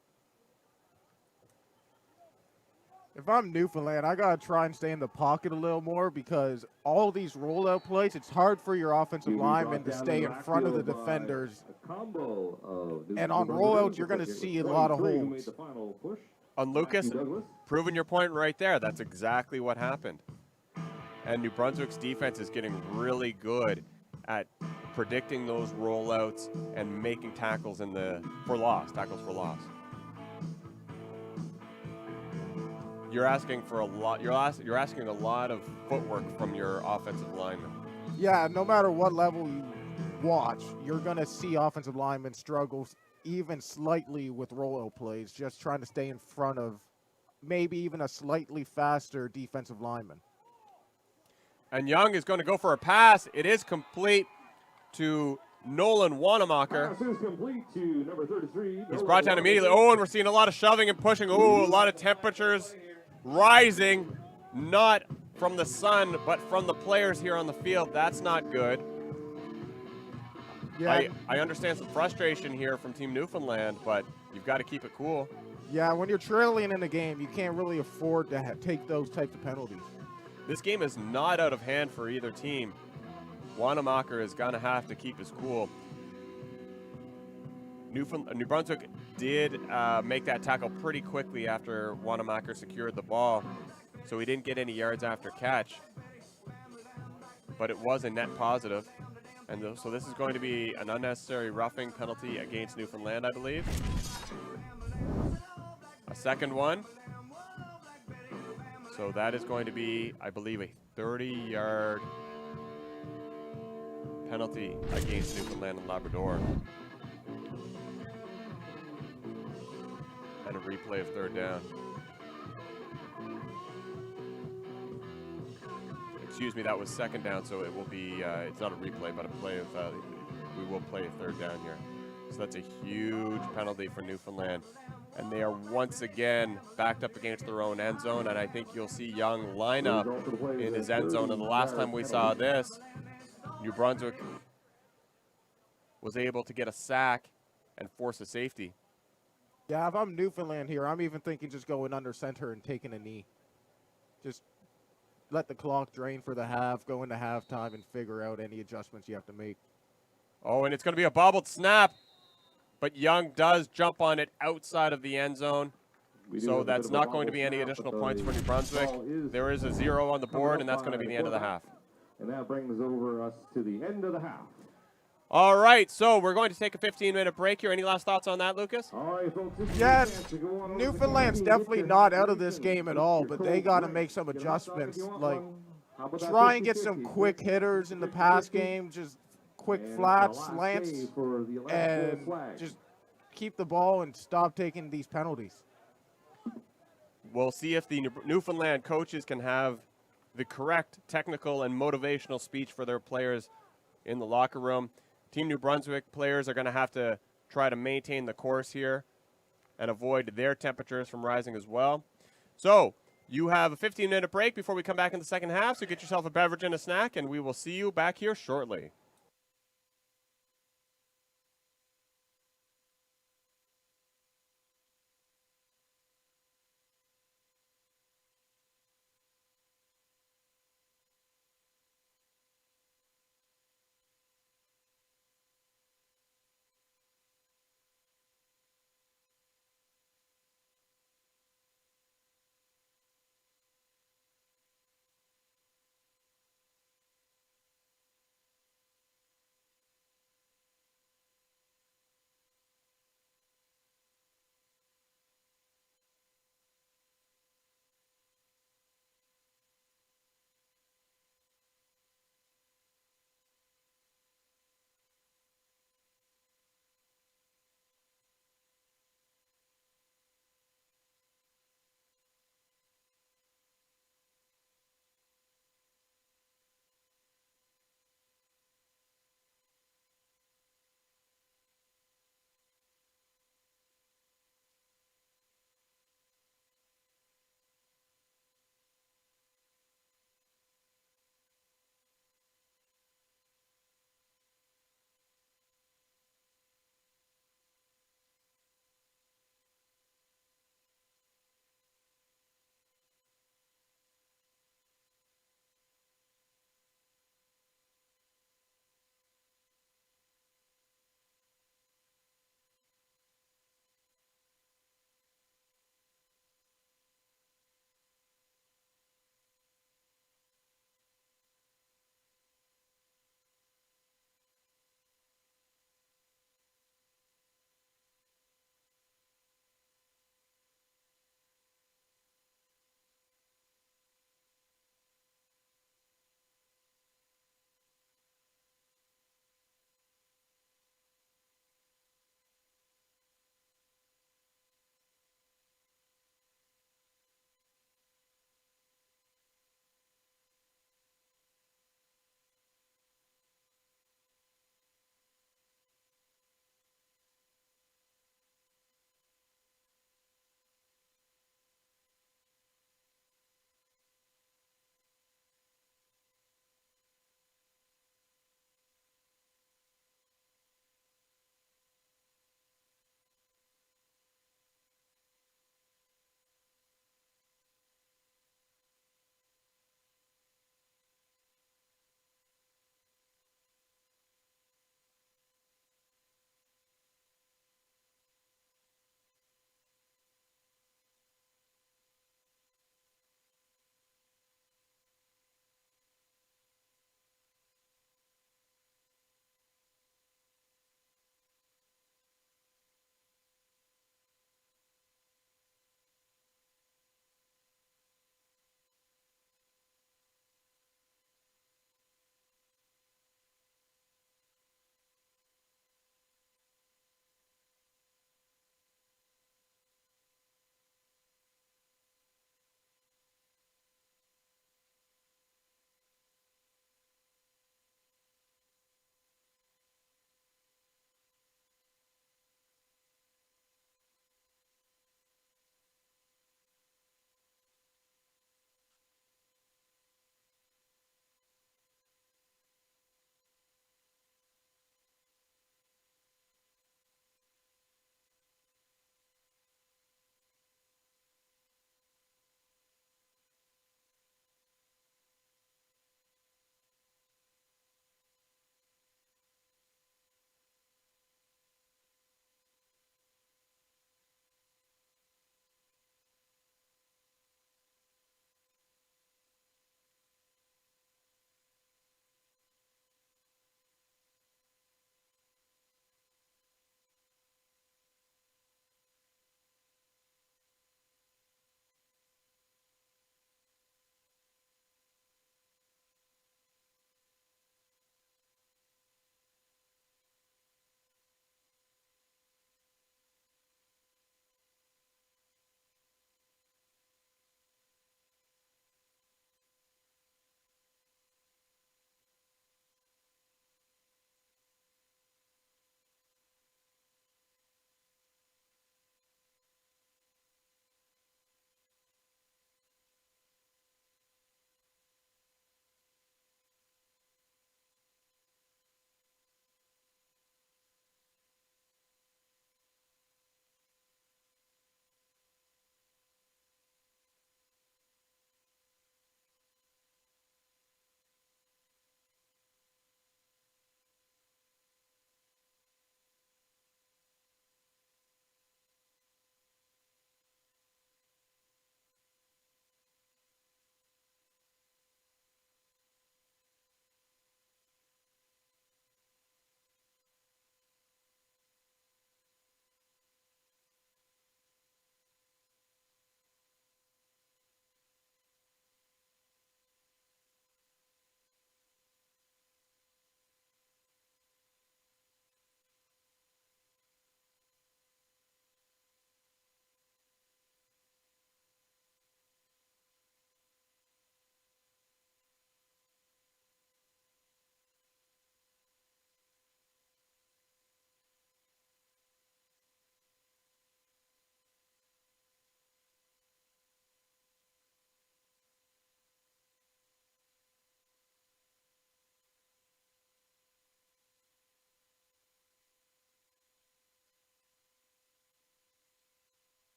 If I'm Newfoundland, I got to try and stay in the pocket a little more because all these rollout plays, it's hard for your offensive linemen to stay in front of the defenders. And on rollouts, you're going to see a lot of holds. On Lucas, proving your point right there. That's exactly what happened. And New Brunswick's defense is getting really good at predicting those rollouts and making tackles for loss. You're asking for a lot. You're asking a lot of footwork from your offensive linemen. Yeah, no matter what level you watch, you're going to see offensive linemen struggle even slightly with rollout plays, just trying to stay in front of maybe even a slightly faster defensive lineman. And Young is going to go for a pass. It is complete to Nolan Wanamaker. Pass is complete to number 33. He's brought down immediately. Oh, and we're seeing a lot of shoving and pushing. Oh, a lot of temperatures rising, not from the sun, but from the players here on the field. That's not good. Yeah, I understand some frustration here from Team Newfoundland, but you've got to keep it cool. yeah, when you're trailing in a game, you can't really afford to take those types of penalties. This game is not out of hand for either team. Wanamaker is going to have to keep his cool. New Brunswick did make that tackle pretty quickly after Wanamaker secured the ball, so he didn't get any yards after catch, but it was a net positive. And so this is going to be an unnecessary roughing penalty against Newfoundland, I believe. A second one. So that is going to be, I believe, a 30-yard penalty against Newfoundland and Labrador. And a replay of third down. Excuse me, that was second down, so it will be, it's not a replay, but a play of, we will play a third down here. So that's a huge penalty for Newfoundland. And they are once again backed up against their own end zone, and I think you'll see Young line up in his end zone. And the last time we saw this, New Brunswick was able to get a sack and force a safety. Yeah, if I'm Newfoundland here, I'm even thinking just going under center and taking a knee. Just let the clock drain for the half, go into halftime, and figure out any adjustments you have to make. Oh, and it's going to be a bobbled snap, but Young does jump on it outside of the end zone. So that's not going to be any additional points for New Brunswick. There is a 0 on the board, and that's going to be the end of the half. And that brings us to the end of the half. All right, so we're going to take a 15-minute break here. Any last thoughts on that, Lucas? All right, folks. Yeah, Newfoundland's definitely not out of this game at all, but they got to make some adjustments. Like, try and get some quick hitters in the pass game, just quick flats, slants, and just keep the ball and stop taking these penalties. We'll see if the Newfoundland coaches can have the correct technical and motivational speech for their players in the locker room. Team New Brunswick players are going to have to try to maintain the course here and avoid their temperatures from rising as well. So you have a 15-minute break before we come back in the second half, so get yourself a beverage and a snack, and we will see you back here shortly.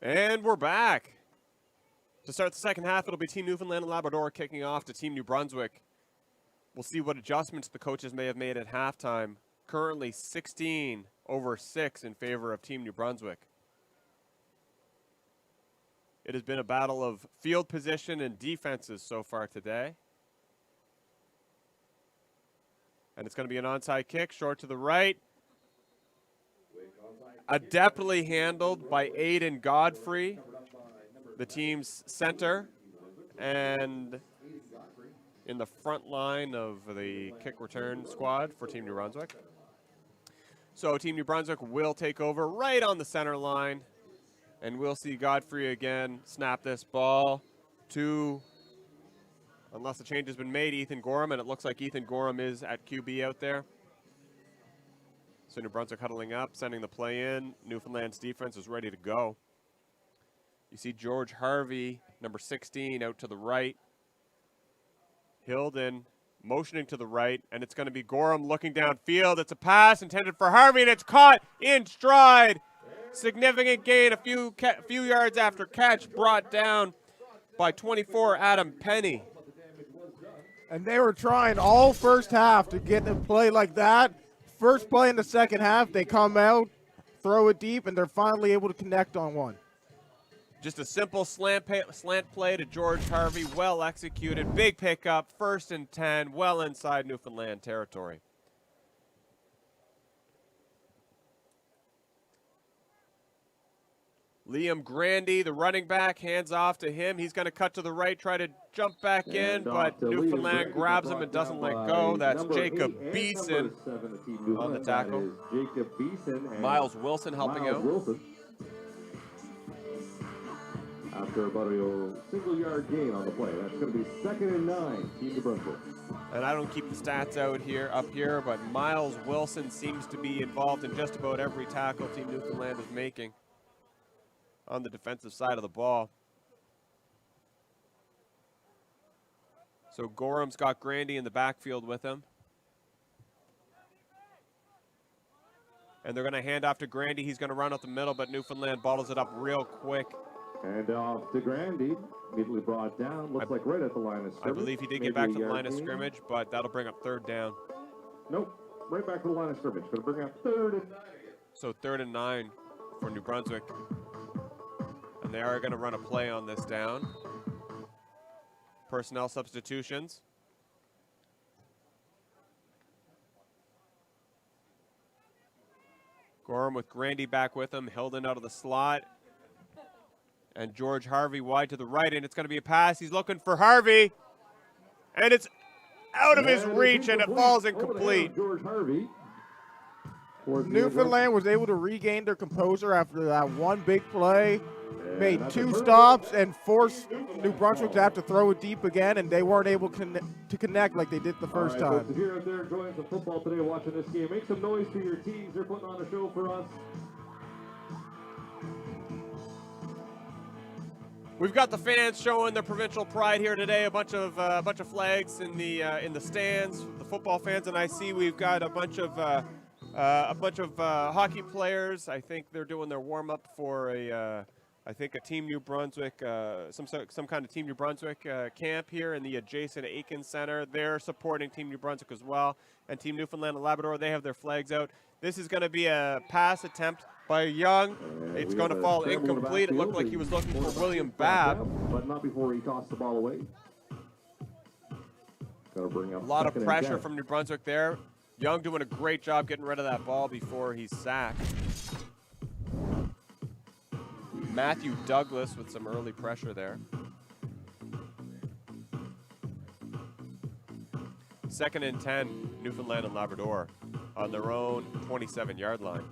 And we're back. To start the second half, it'll be Team Newfoundland and Labrador kicking off to Team New Brunswick. We'll see what adjustments the coaches may have made at halftime. Currently 16-6 in favor of Team New Brunswick. It has been a battle of field position and defenses so far today. And it's going to be an onside kick, short to the right. Adeptly handled by Aiden Godfrey, the team's center, and in the front line of the kick return squad for Team New Brunswick. So Team New Brunswick will take over right on the center line, and we'll see Godfrey again snap this ball to, unless a change has been made, Ethan Gorham, and it looks like Ethan Gorham is at QB out there. So New Brunswick huddling up, sending the play in. Newfoundland's defense is ready to go. You see George Harvey, number 16, out to the right. Hilden motioning to the right, and it's going to be Gorham looking downfield. It's a pass intended for Harvey, and it's caught in stride. Significant gain, a few yards after catch, brought down by 24 Adam Penny. And they were trying all first half to get a play like that. First play in the second half, they come out, throw it deep, and they're finally able to connect on one. Just a simple slant play to George Harvey, well executed, big pickup, 1st and 10, well inside Newfoundland territory. Liam Grandy, the running back, hands off to him. He's going to cut to the right, try to jump back in, but Newfoundland grabs him and doesn't let go. That's Jacob Beeson on the tackle. Miles Wilson helping out. After about a single-yard gain on the play. That's going to be 2nd and 9, Team New Brunswick. And I don't keep the stats up here, but Miles Wilson seems to be involved in just about every tackle Team Newfoundland is making on the defensive side of the ball. So Gorham's got Grandy in the backfield with him. And they're going to hand off to Grandy. He's going to run up the middle, but Newfoundland bottles it up real quick. And off to Grandy, immediately brought down. Looks like right at the line of scrimmage. I believe he did get back to the line of scrimmage, but that'll bring up 3rd down. Nope, right back to the line of scrimmage. Going to bring up 3rd and 9 again. So 3rd and 9 for New Brunswick. And they are going to run a play on this down. Personnel substitutions. Gorham with Grandy back with him. Hilden out of the slot. And George Harvey wide to the right, and it's going to be a pass. He's looking for Harvey. And it's out of his reach, and it falls incomplete. George Harvey. Newfoundland was able to regain their composure after that one big play, made 2 stops, and forced New Brunswick to have to throw it deep again, and they weren't able to connect like they did the first time. If you're out there enjoying some football today, watching this game, make some noise for your teams. They're putting on a show for us. We've got the fans showing their provincial pride here today. A bunch of flags in the stands. The football fans, and I see we've got a bunch of hockey players. I think they're doing their warm up for a Team New Brunswick, some kind of Team New Brunswick camp here in the adjacent Aiken Center. They're supporting Team New Brunswick as well, and Team Newfoundland and Labrador. They have their flags out. This is going to be a pass attempt by Young. It's going to fall incomplete. It looked like he was looking for William Babb. But not before he tossed the ball away. Bring up a lot of pressure from New Brunswick there. Young doing a great job getting rid of that ball before he's sacked. Matthew Douglas with some early pressure there. 2nd and 10, Newfoundland and Labrador on their own 27-yard line.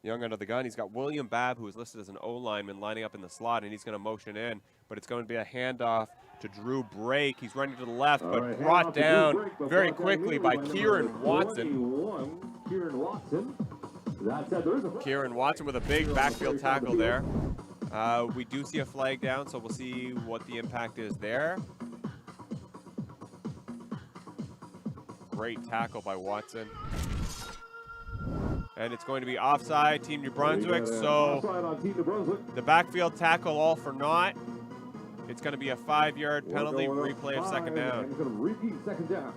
Young under the gun. He's got William Babb, who is listed as an O-lineman, lining up in the slot, and he's going to motion in. But it's going to be a handoff to Drew Brake. He's running to the left, but brought down very quickly by Kieran Watson. Kieran Watson. Kieran Watson with a big backfield tackle there. We do see a flag down, so we'll see what the impact is there. Great tackle by Watson. And it's going to be offside, Team New Brunswick. So the backfield tackle all for naught. It's going to be a 5-yard penalty, replay of second down. He's going to repeat second down.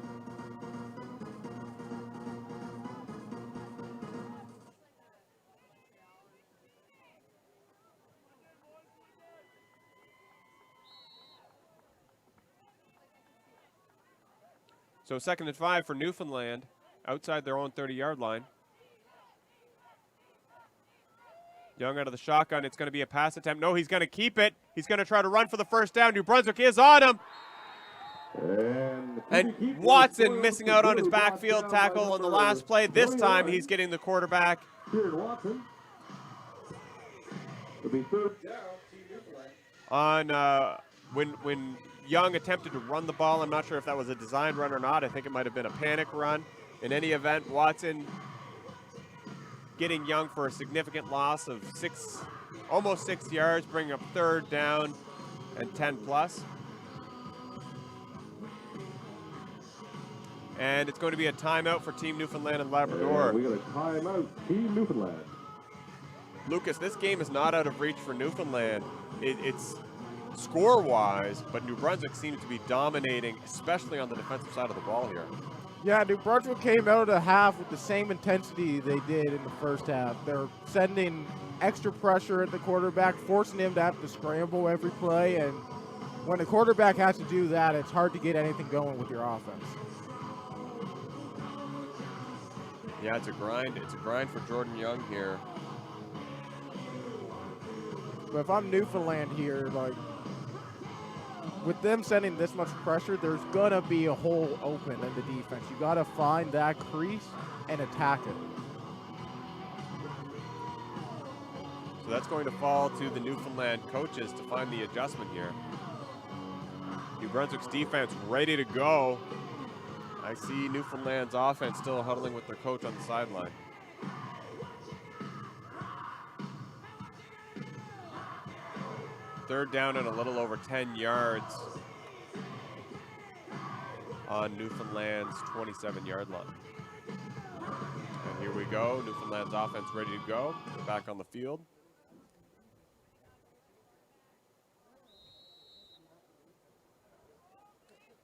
So 2nd and 5 for Newfoundland, outside their own 30-yard line. Young out of the shotgun. It's going to be a pass attempt. No, he's going to keep it. He's going to try to run for the first down. New Brunswick is on him. And Watson missing out on his backfield tackle on the last play. This time he's getting the quarterback. Watson. It'll be third down. On when Young attempted to run the ball, I'm not sure if that was a designed run or not. I think it might have been a panic run. In any event, Watson getting Young for a significant loss of almost 6 yards, bringing up third down and 10 plus. And it's going to be a timeout for Team Newfoundland and Labrador. We got a timeout, Team Newfoundland. Lucas, this game is not out of reach for Newfoundland. It's score-wise, but New Brunswick seems to be dominating, especially on the defensive side of the ball here. Yeah, New Brunswick came out of the half with the same intensity they did in the first half. They're sending extra pressure at the quarterback, forcing him to have to scramble every play, and when the quarterback has to do that, it's hard to get anything going with your offense. Yeah, it's a grind. It's a grind for Jordan Young here. But if I'm Newfoundland here, like, with them sending this much pressure, there's going to be a hole open in the defense. You got to find that crease and attack it. So that's going to fall to the Newfoundland coaches to find the adjustment here. New Brunswick's defense ready to go. I see Newfoundland's offense still huddling with their coach on the sideline. Third down and a little over 10 yards on Newfoundland's 27-yard line. And here we go. Newfoundland's offense ready to go. Back on the field.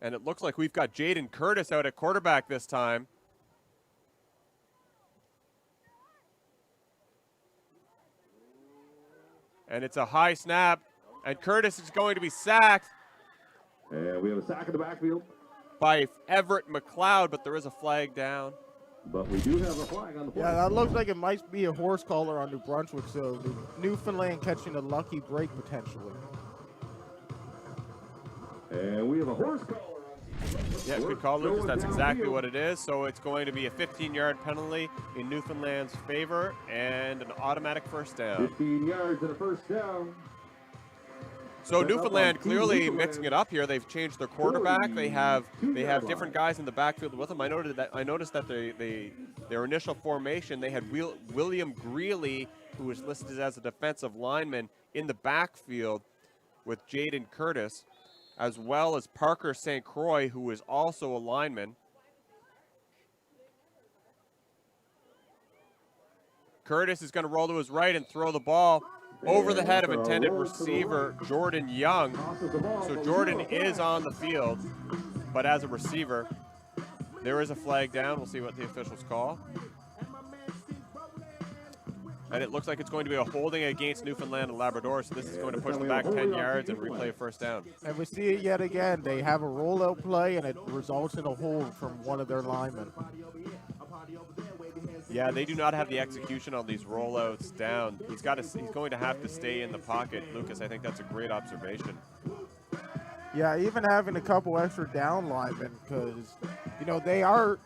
And it looks like we've got Jaden Curtis out at quarterback this time. And it's a high snap. And Curtis is going to be sacked. And we have a sack in the backfield. By Everett McLeod, but there is a flag down. But we do have a flag on the play. Yeah, that looks like it might be a horse collar on New Brunswick, so Newfoundland catching a lucky break potentially. And we have a horse collar. Yeah, good call, Lucas. That's exactly what it is. So it's going to be a 15-yard penalty in Newfoundland's favor and an automatic first down. 15 yards and a first down. So Newfoundland clearly mixing it up here. They've changed their quarterback. They have different guys in the backfield with them. I noticed that their initial formation, they had William Greeley, who was listed as a defensive lineman, in the backfield with Jaden Curtis, as well as Parker St. Croix, who is also a lineman. Curtis is going to roll to his right and throw the ball over the head of intended receiver Jordan Young. So Jordan is on the field, but as a receiver, there is a flag down. We'll see what the officials call. And it looks like it's going to be a holding against Newfoundland and Labrador, so this is going to push them back 10 yards and replay a first down. And we see it yet again. They have a rollout play, and it results in a hold from one of their linemen. Yeah, they do not have the execution on these rollouts down. He's going to have to stay in the pocket. Lucas, I think that's a great observation. Yeah, even having a couple extra down linemen, because, you know,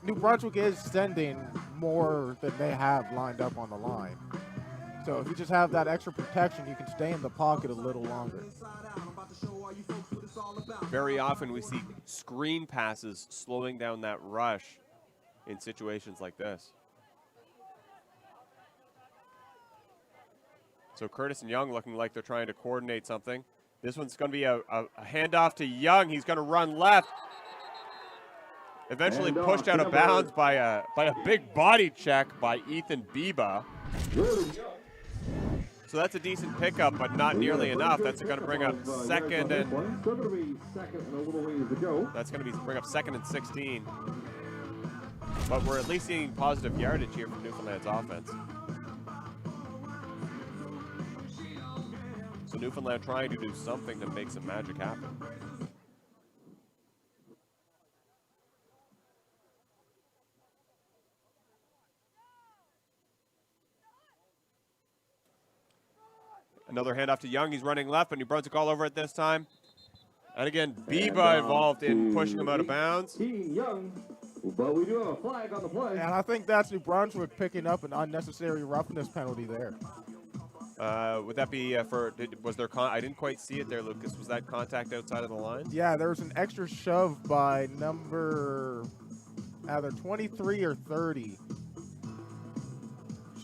New Brunswick is sending more than they have lined up on the line. So if you just have that extra protection, you can stay in the pocket a little longer. Very often we see screen passes slowing down that rush in situations like this. So Curtis and Young looking like they're trying to coordinate something. This one's going to be a handoff to Young. He's going to run left. Eventually pushed out of bounds by a big body check by Ethan Biba. So that's a decent pickup, but not nearly enough. That's going to bring up second and bring up second and 16. But we're at least seeing positive yardage here from Newfoundland's offense. So Newfoundland trying to do something to make some magic happen. Another handoff to Young. He's running left, but New Brunswick all over it this time. And again, Biba involved in pushing him out of bounds. Young, but we do have a flag on the play. And I think that's New Brunswick picking up an unnecessary roughness penalty there. Would that be was there I didn't quite see it there, Lucas. Was that contact outside of the line? Yeah, there was an extra shove by number either 23 or 30.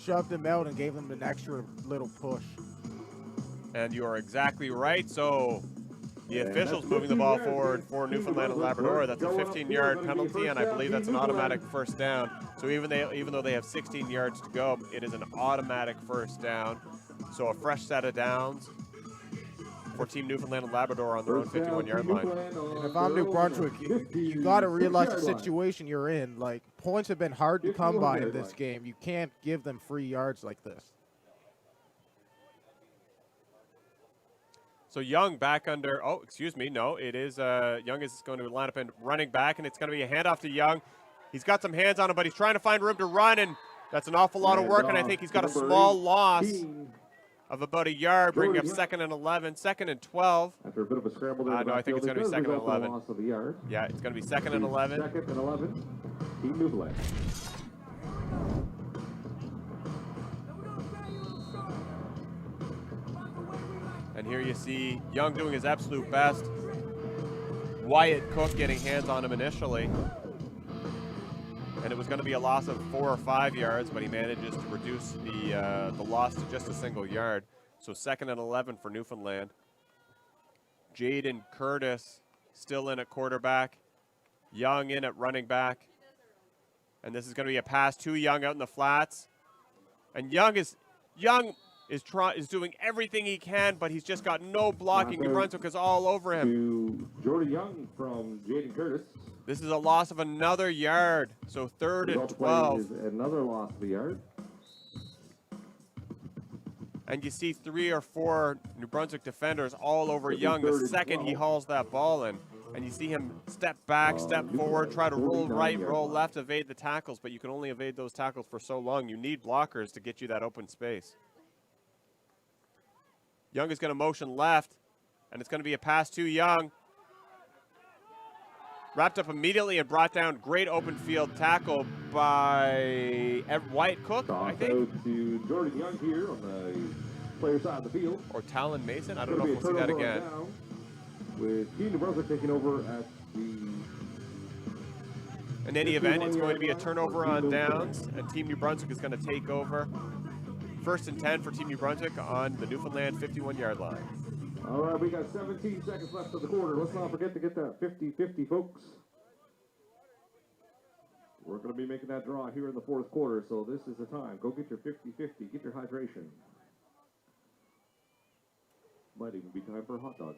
Shoved him out and gave him an extra little push. And you are exactly right. So the officials moving the ball forward for Newfoundland and Labrador. That's a 15-yard penalty, and I believe that's an automatic first down. So even though they have 16 yards to go, it is an automatic first down. So a fresh set of downs for Team Newfoundland and Labrador on their own 51-yard line. And if I'm New Brunswick, you got to realize the situation you're in. Like, points have been hard to come by in this game. You can't give them free yards like this. So Young back under, oh, excuse me, no, it is, Young is going to line up and running back, and it's going to be a handoff to Young. He's got some hands on him, but he's trying to find room to run, and that's an awful lot of work, and I think he's got a small loss of about a yard, bringing up second and 11, second and 12. After a bit of a scramble there. No, I think it's going to be second and 11. Loss of a yard. Yeah, it's going to be second and 11. Second and 11. Team Newfoundland. And here you see Young doing his absolute best. Wyatt Cook getting hands on him initially. And it was going to be a loss of 4 or 5 yards, but he manages to reduce the loss to just a single yard. So second and 11 for Newfoundland. Jaden Curtis still in at quarterback. Young in at running back. And this is going to be a pass to Young out in the flats. And Young is doing everything he can, but he's just got no blocking. New Brunswick is all over him. To Jordan Young from Jaden Curtis. This is a loss of another yard, so third and 12. Another loss of a yard. And you see 3 or 4 New Brunswick defenders all over Young the second he hauls that ball in. And you see him step back, step forward, try to roll right, roll left, evade the tackles, but you can only evade those tackles for so long. You need blockers to get you that open space. Young is going to motion left, and it's going to be a pass to Young. Wrapped up immediately and brought down. Great open field tackle by Wyatt Cook, I think. Out to Jordan Young here on the player side of the field. Or Talon Mason. I don't know if we'll see that again. With Team New Brunswick taking over at the... In any event, it's going to be a turnover on downs, and Team New Brunswick is going to take over. First and 10 for Team New Brunswick on the Newfoundland 51-yard line. All right, we got 17 seconds left of the quarter. Let's not forget to get that 50-50, folks. We're going to be making that draw here in the fourth quarter, so this is the time. Go get your 50-50. Get your hydration. Might even be time for a hot dog.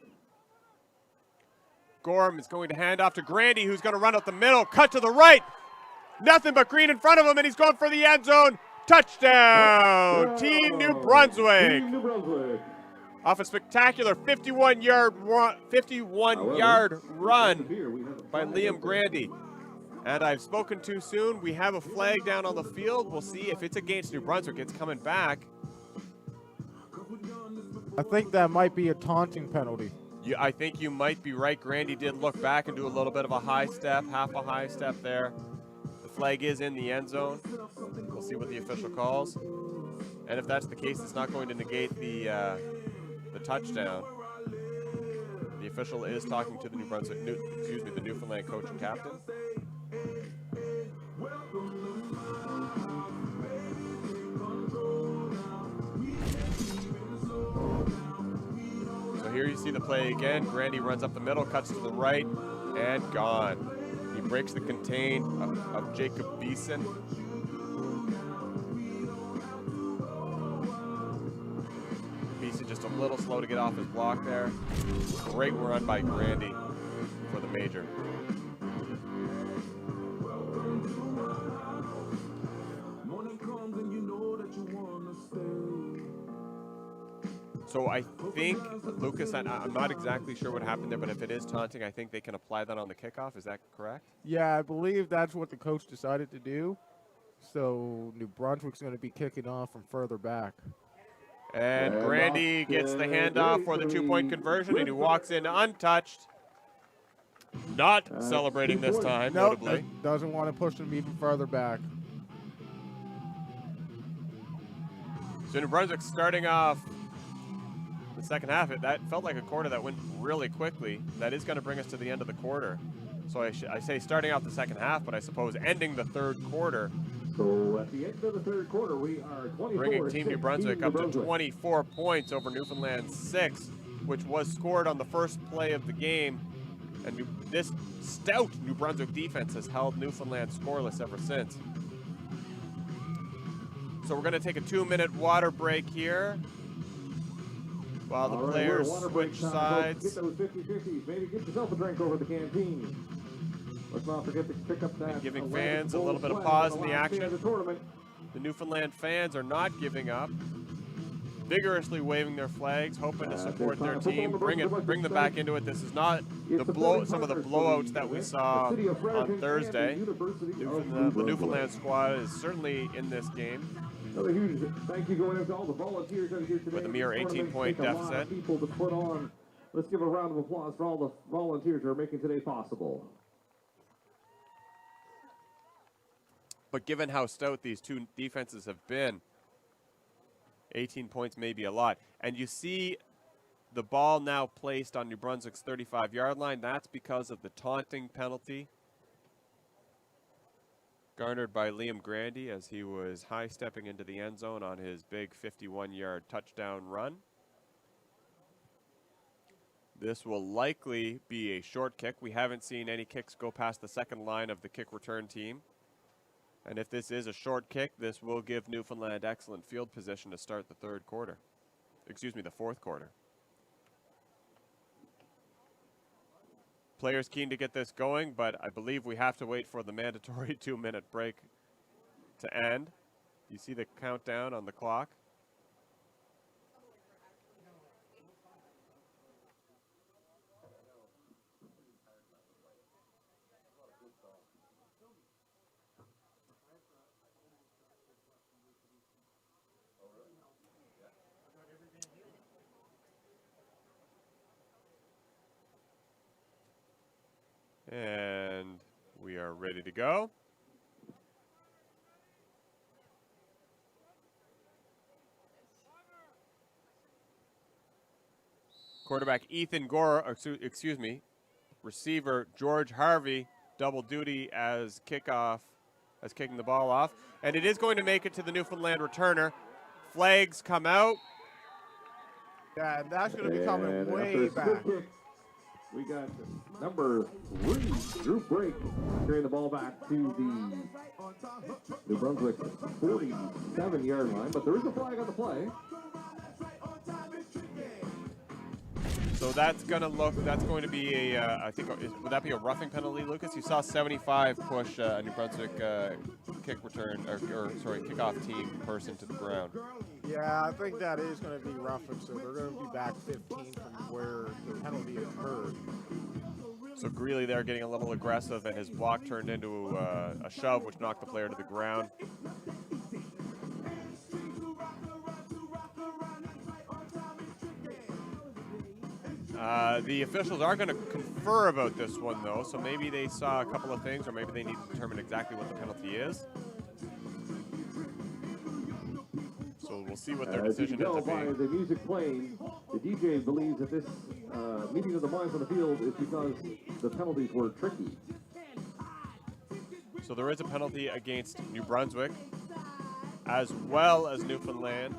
Gorham is going to hand off to Grandy, who's going to run up the middle. Cut to the right. Nothing but green in front of him, and he's going for the end zone. Touchdown, Team New Brunswick. Team New Brunswick. Off a spectacular 51-yard run by Liam Grandy. And I've spoken too soon. We have a flag down on the field. We'll see if it's against New Brunswick. It's coming back. I think that might be a taunting penalty. I think you might be right. Grandy did look back and do a little bit of a high step, half a high step there. The flag is in the end zone. We'll see what the official calls. And if that's the case, it's not going to negate the touchdown. The official is talking to the the Newfoundland coach and captain. you see the play again. Grandy runs up the middle, cuts to the right, and gone. He breaks the contain of Jacob Beeson. Beeson just a little slow to get off his block there. Great run by Grandy for the major. So I think, Lucas, I'm not exactly sure what happened there, but if it is taunting, I think they can apply that on the kickoff. Is that correct? Yeah, I believe that's what the coach decided to do. So New Brunswick's going to be kicking off from further back. And Grandy gets the handoff for the two-point conversion, and he walks in untouched. Not celebrating this time, notably. Doesn't want to push them even further back. So New Brunswick starting off the second half. That felt like a quarter that went really quickly. That is going to bring us to the end of the quarter. So I say starting off the second half, but I suppose ending the third quarter. So at the end of the third quarter, we are 24. Bringing Team New Brunswick up to 24 points over Newfoundland 6, which was scored on the first play of the game. And this stout New Brunswick defense has held Newfoundland scoreless ever since. So we're going to take a 2-minute water break here while the players switch sides. Get those 50-50s. Maybe get yourself a drink over the canteen. Let's not forget to pick up that. And giving fans a little bit of pause in the action. The Newfoundland fans are not giving up. Vigorously waving their flags, hoping to support their team, bring them back into it. This is not some of the blowouts that we saw on Thursday. The Newfoundland squad is certainly in this game. Another huge thank you going out to all the volunteers out here today. With a mere 18-point deficit. People to put on. Let's give a round of applause for all the volunteers who are making today possible. But given how stout these two defenses have been, 18 points may be a lot. And you see the ball now placed on New Brunswick's 35-yard line. That's because of the taunting penalty garnered by Liam Grandy as he was high-stepping into the end zone on his big 51-yard touchdown run. This will likely be a short kick. We haven't seen any kicks go past the second line of the kick return team. And if this is a short kick, this will give Newfoundland excellent field position to start the fourth quarter. Players keen to get this going, but I believe we have to wait for the mandatory 2-minute break to end. You see the countdown on the clock. And we are ready to go. Quarterback Ethan Gore, receiver George Harvey, double duty as kicking the ball off. And it is going to make it to the Newfoundland returner. Flags come out. Yeah, and that's going to be coming way back. We got number 3, Drew Brake, carrying the ball back to the New Brunswick 47-yard line, but there is a flag on the play. So that's going to be a, I think, would that be a roughing penalty, Lucas? You saw 75 push a New Brunswick kickoff team person to the ground. Yeah, I think that is going to be roughing, so they're going to be back 15 from where the penalty occurred. So Greeley there getting a little aggressive, and his block turned into a shove, which knocked the player to the ground. The officials are going to confer about this one, though, so maybe they saw a couple of things, or maybe they need to determine exactly what the penalty is. So we'll see what their decision ends up being. By the music playing, the DJ believes that this meeting of the minds on the field is because the penalties were tricky. So there is a penalty against New Brunswick, as well as Newfoundland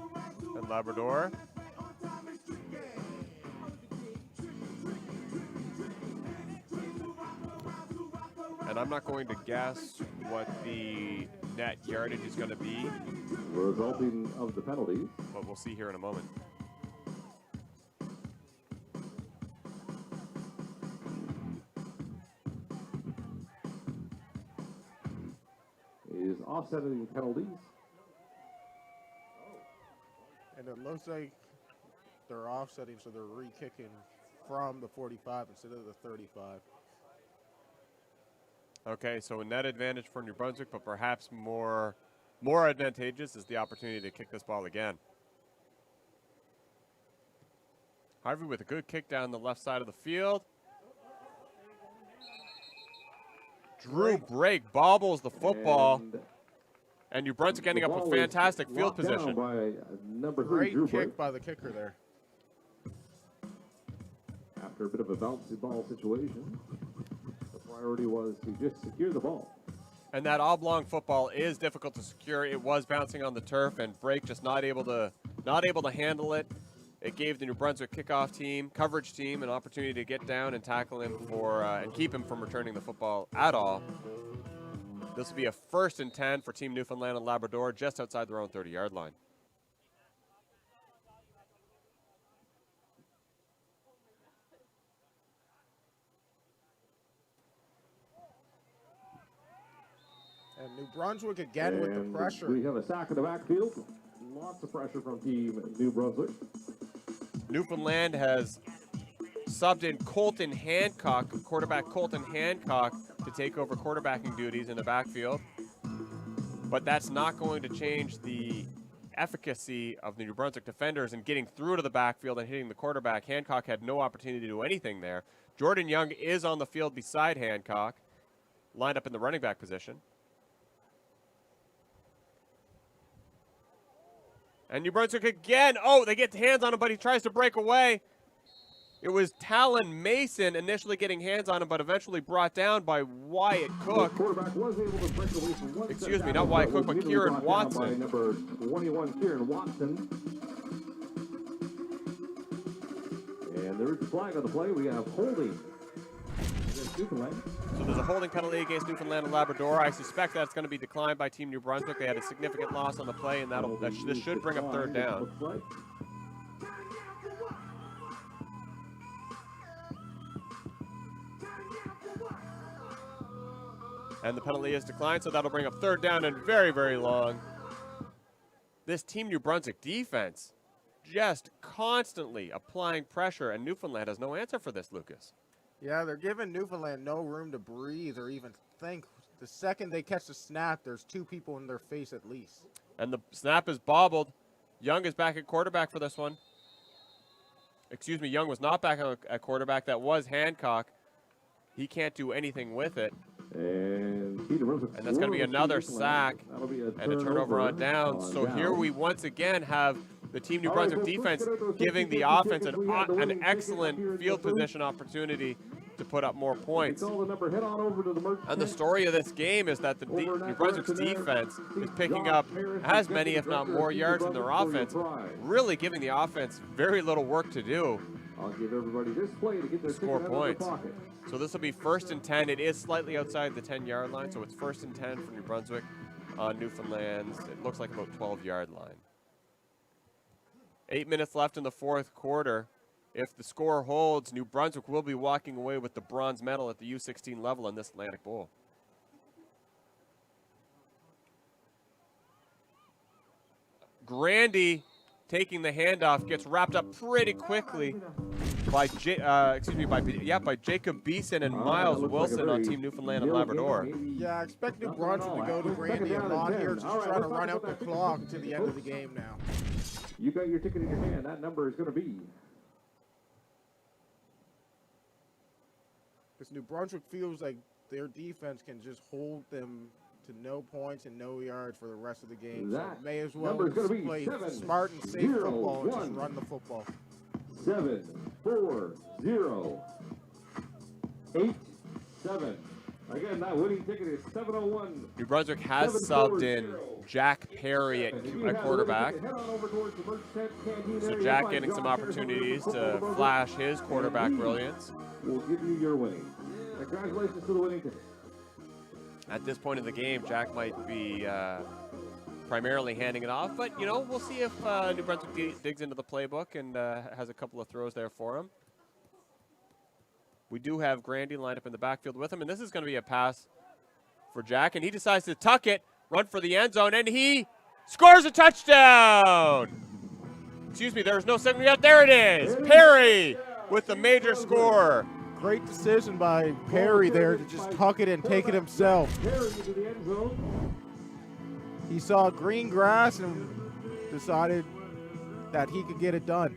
and Labrador. And I'm not going to guess what the net yardage is going to be, Resulting of the penalty. but we'll see here in a moment. Is offsetting penalties. And it looks like they're offsetting, so they're re-kicking from the 45 instead of the 35. Okay, so a net advantage for New Brunswick, but perhaps more advantageous is the opportunity to kick this ball again. Harvey with a good kick down the left side of the field. Drew Brake bobbles the football, and New Brunswick ending up with fantastic field position. By number 3, Great Drew kick Brake. by the kicker there. After a bit of a bouncy ball situation, the priority was to just secure the ball. And that oblong football is difficult to secure. It was bouncing on the turf, and Brake just not able to handle it. It gave the New Brunswick kickoff team, coverage team, an opportunity to get down and tackle him and keep him from returning the football at all. This will be a 1st and 10 for Team Newfoundland and Labrador, just outside their own 30-yard line. And New Brunswick again with the And pressure. we have a sack in the backfield. Lots of pressure from Team New Brunswick. Newfoundland has subbed in Colton Hancock, quarterback Colton Hancock, to take over quarterbacking duties in the backfield. But that's not going to change the efficacy of the New Brunswick defenders in getting through to the backfield and hitting the quarterback. Hancock had no opportunity to do anything there. Jordan Young is on the field beside Hancock, lined up in the running back position. And New Brunswick again. Oh, they get hands on him, but he tries to break away. It was Talon Mason initially getting hands on him, but eventually brought down by Wyatt Cook. The quarterback was able to break away from one. Excuse me, not Wyatt Cook, but Kieran Watson. By number 21, Kieran Watson. And there's a flag on the play. We have holding against Newfoundland. So there's a holding penalty against Newfoundland and Labrador. I suspect that's going to be declined by Team New Brunswick. They had a significant loss on the play, and this should bring up 3rd down. And the penalty is declined, so that'll bring up 3rd down and very, very long. This Team New Brunswick defense just constantly applying pressure, and Newfoundland has no answer for this, Lucas. Yeah, they're giving Newfoundland no room to breathe or even think. The second they catch the snap, there's 2 people in their face at least. And the snap is bobbled. Young is back at quarterback for this one. Excuse me, Young was not back at quarterback. That was Hancock. He can't do anything with it. And that's going to be another sack and a turnover on downs. So here we once again have the Team New Brunswick defense giving the offense an excellent field position opportunity to put up more points. And the story of this game is that the New Brunswick's defense is picking up as many, if not more, yards than their offense, really giving the offense very little work to do. I'll give everybody this play to get their score points. So this will be 1st and 10. It is slightly outside the 10-yard line, so it's 1st and 10 for New Brunswick on Newfoundland's. It looks like about 12-yard line. 8 minutes left in the 4th quarter. If the score holds, New Brunswick will be walking away with the bronze medal at the U16 level in this Atlantic Bowl. Grandy taking the handoff gets wrapped up pretty quickly by Jacob Beeson and Miles Wilson on Team Newfoundland and Labrador. Yeah, I expect New Brunswick to go to Grandy and Long here, just trying to run out the clock to the end of the game now. You got your ticket in your hand. That number is going to be. Because New Brunswick feels like their defense can just hold them to no points and no yards for the rest of the game. So may as well play smart and safe football and just run the football. 7, 4, 0, 8, 7. Again, that winning ticket is 701. New Brunswick has subbed in Jack Perry at quarterback. So Jack getting some opportunities to flash his quarterback brilliance. We'll give you your winning. Congratulations to the winning ticket. At this point in the game, Jack might be primarily handing it off, but, you know, we'll see if New Brunswick digs into the playbook and has a couple of throws there for him. We do have Grandy lined up in the backfield with him, and this is going to be a pass for Jack, and he decides to tuck it, run for the end zone, and he scores a touchdown! Excuse me, there's no signal yet. There it is! Perry with the major score. Great decision by Perry there to just tuck it and take it himself. He saw green grass and decided that he could get it done.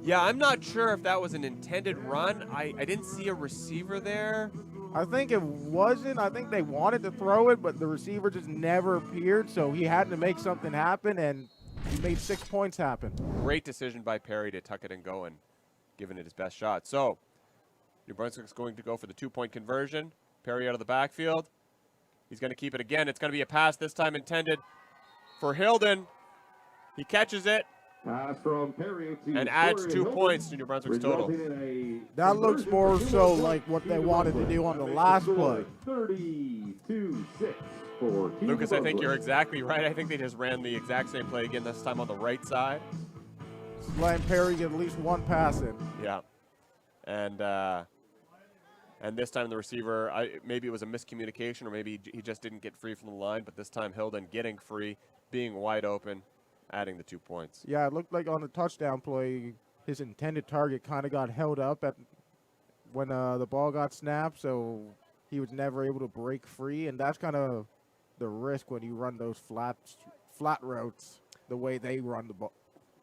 Yeah, I'm not sure if that was an intended run. I didn't see a receiver there. I think it wasn't. I think they wanted to throw it, but the receiver just never appeared, so he had to make something happen, and he made 6 points happen. Great decision by Perry to tuck it and go and giving it his best shot. So, New Brunswick's going to go for the 2-point conversion. Perry out of the backfield. He's going to keep it again. It's going to be a pass, this time intended for Hilden. He catches it. From Perry to and adds 2 Hilden, points to New Brunswick's total. That looks more so like what they wanted to do on the last play. 32-6 for Team Lucas, I think Brunswick. you're exactly right. I think they just ran the exact same play again, this time on the right side. Just letting Perry get at least one pass in. Yeah. And this time the receiver, maybe it was a miscommunication or maybe he just didn't get free from the line, but this time Hilden getting free, being wide open, adding the 2 points. Yeah, it looked like on the touchdown play, his intended target kind of got held up when the ball got snapped, so he was never able to break free, and that's kind of the risk when you run those flat routes the way they run the ball,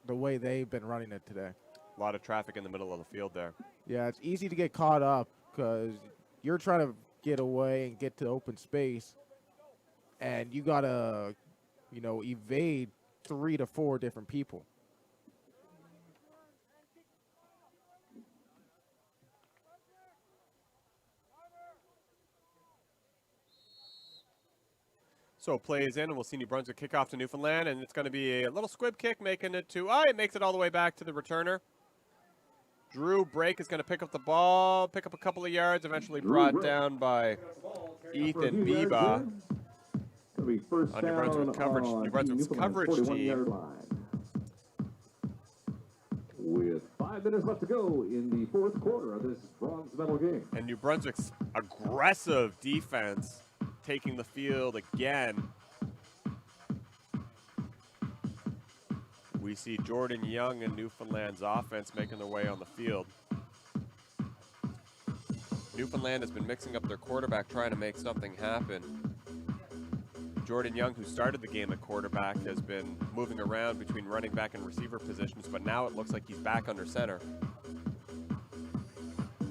the way they've been running it today. A lot of traffic in the middle of the field there. Yeah, it's easy to get caught up because you're trying to get away and get to open space, and you got to, evade 3 to 4 different people. So play is in, and we'll see New Brunswick kick off to Newfoundland, and it's going to be a little squib kick, making it to, it makes it all the way back to the returner. Drew Brake is going to pick up the ball, pick up a couple of yards, eventually brought down by Ethan Biba. On New Brunswick's coverage team. With 5 minutes left to go in the fourth quarter of this bronze medal game. And New Brunswick's aggressive defense taking the field again. We see Jordan Young and Newfoundland's offense making their way on the field. Newfoundland has been mixing up their quarterback, trying to make something happen. Jordan Young, who started the game at quarterback, has been moving around between running back and receiver positions, but now it looks like he's back under center.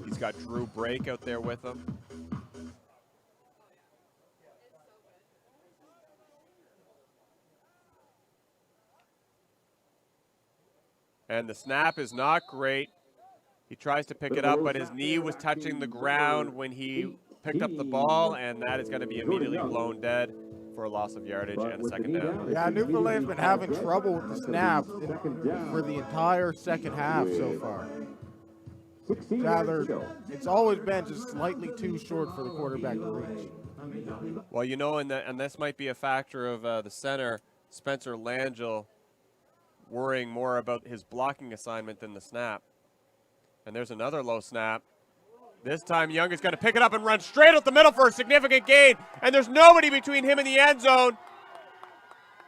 He's got Drew Brake out there with him. And the snap is not great. He tries to pick it up, but his knee was touching the ground when he picked up the ball, and that is going to be immediately blown dead for a loss of yardage and a second down. Yeah, Newfoundland's been having trouble with the snap for the entire second half so far. It's always been just slightly too short for the quarterback to reach. Well, and this might be a factor of the center, Spencer Langell, worrying more about his blocking assignment than the snap. And there's another low snap. This time Young is going to pick it up and run straight up the middle for a significant gain. And there's nobody between him and the end zone.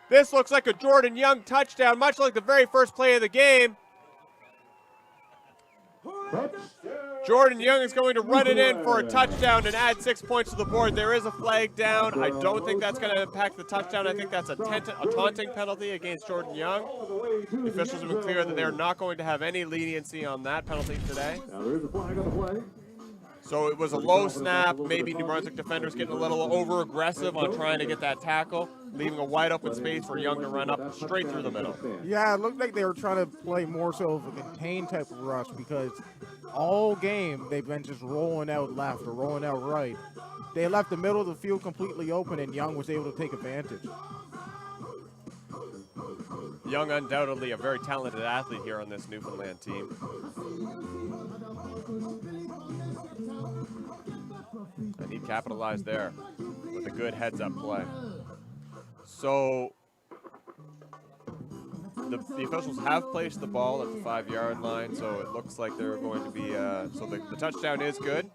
This looks like a Jordan Young touchdown, much like the very first play of the game. Jordan Young is going to run it in for a touchdown and add 6 points to the board. There is a flag down. I don't think that's going to impact the touchdown. I think that's a taunting penalty against Jordan Young. The officials have been clear that they're not going to have any leniency on that penalty today. Now there is a flag on the play. So it was a low snap. Maybe New Brunswick defenders getting a little over-aggressive on trying to get that tackle, leaving a wide open space for Young to run up straight through the middle. Yeah, it looked like they were trying to play more so of a contained type of rush because all game they've been just rolling out left or rolling out right. They left the middle of the field completely open, and Young was able to take advantage. Young, undoubtedly a very talented athlete here on this Newfoundland team. And he capitalized there with a good heads-up play. So the officials have placed the ball at the 5-yard line, so it looks like they're going to be, so the touchdown is good.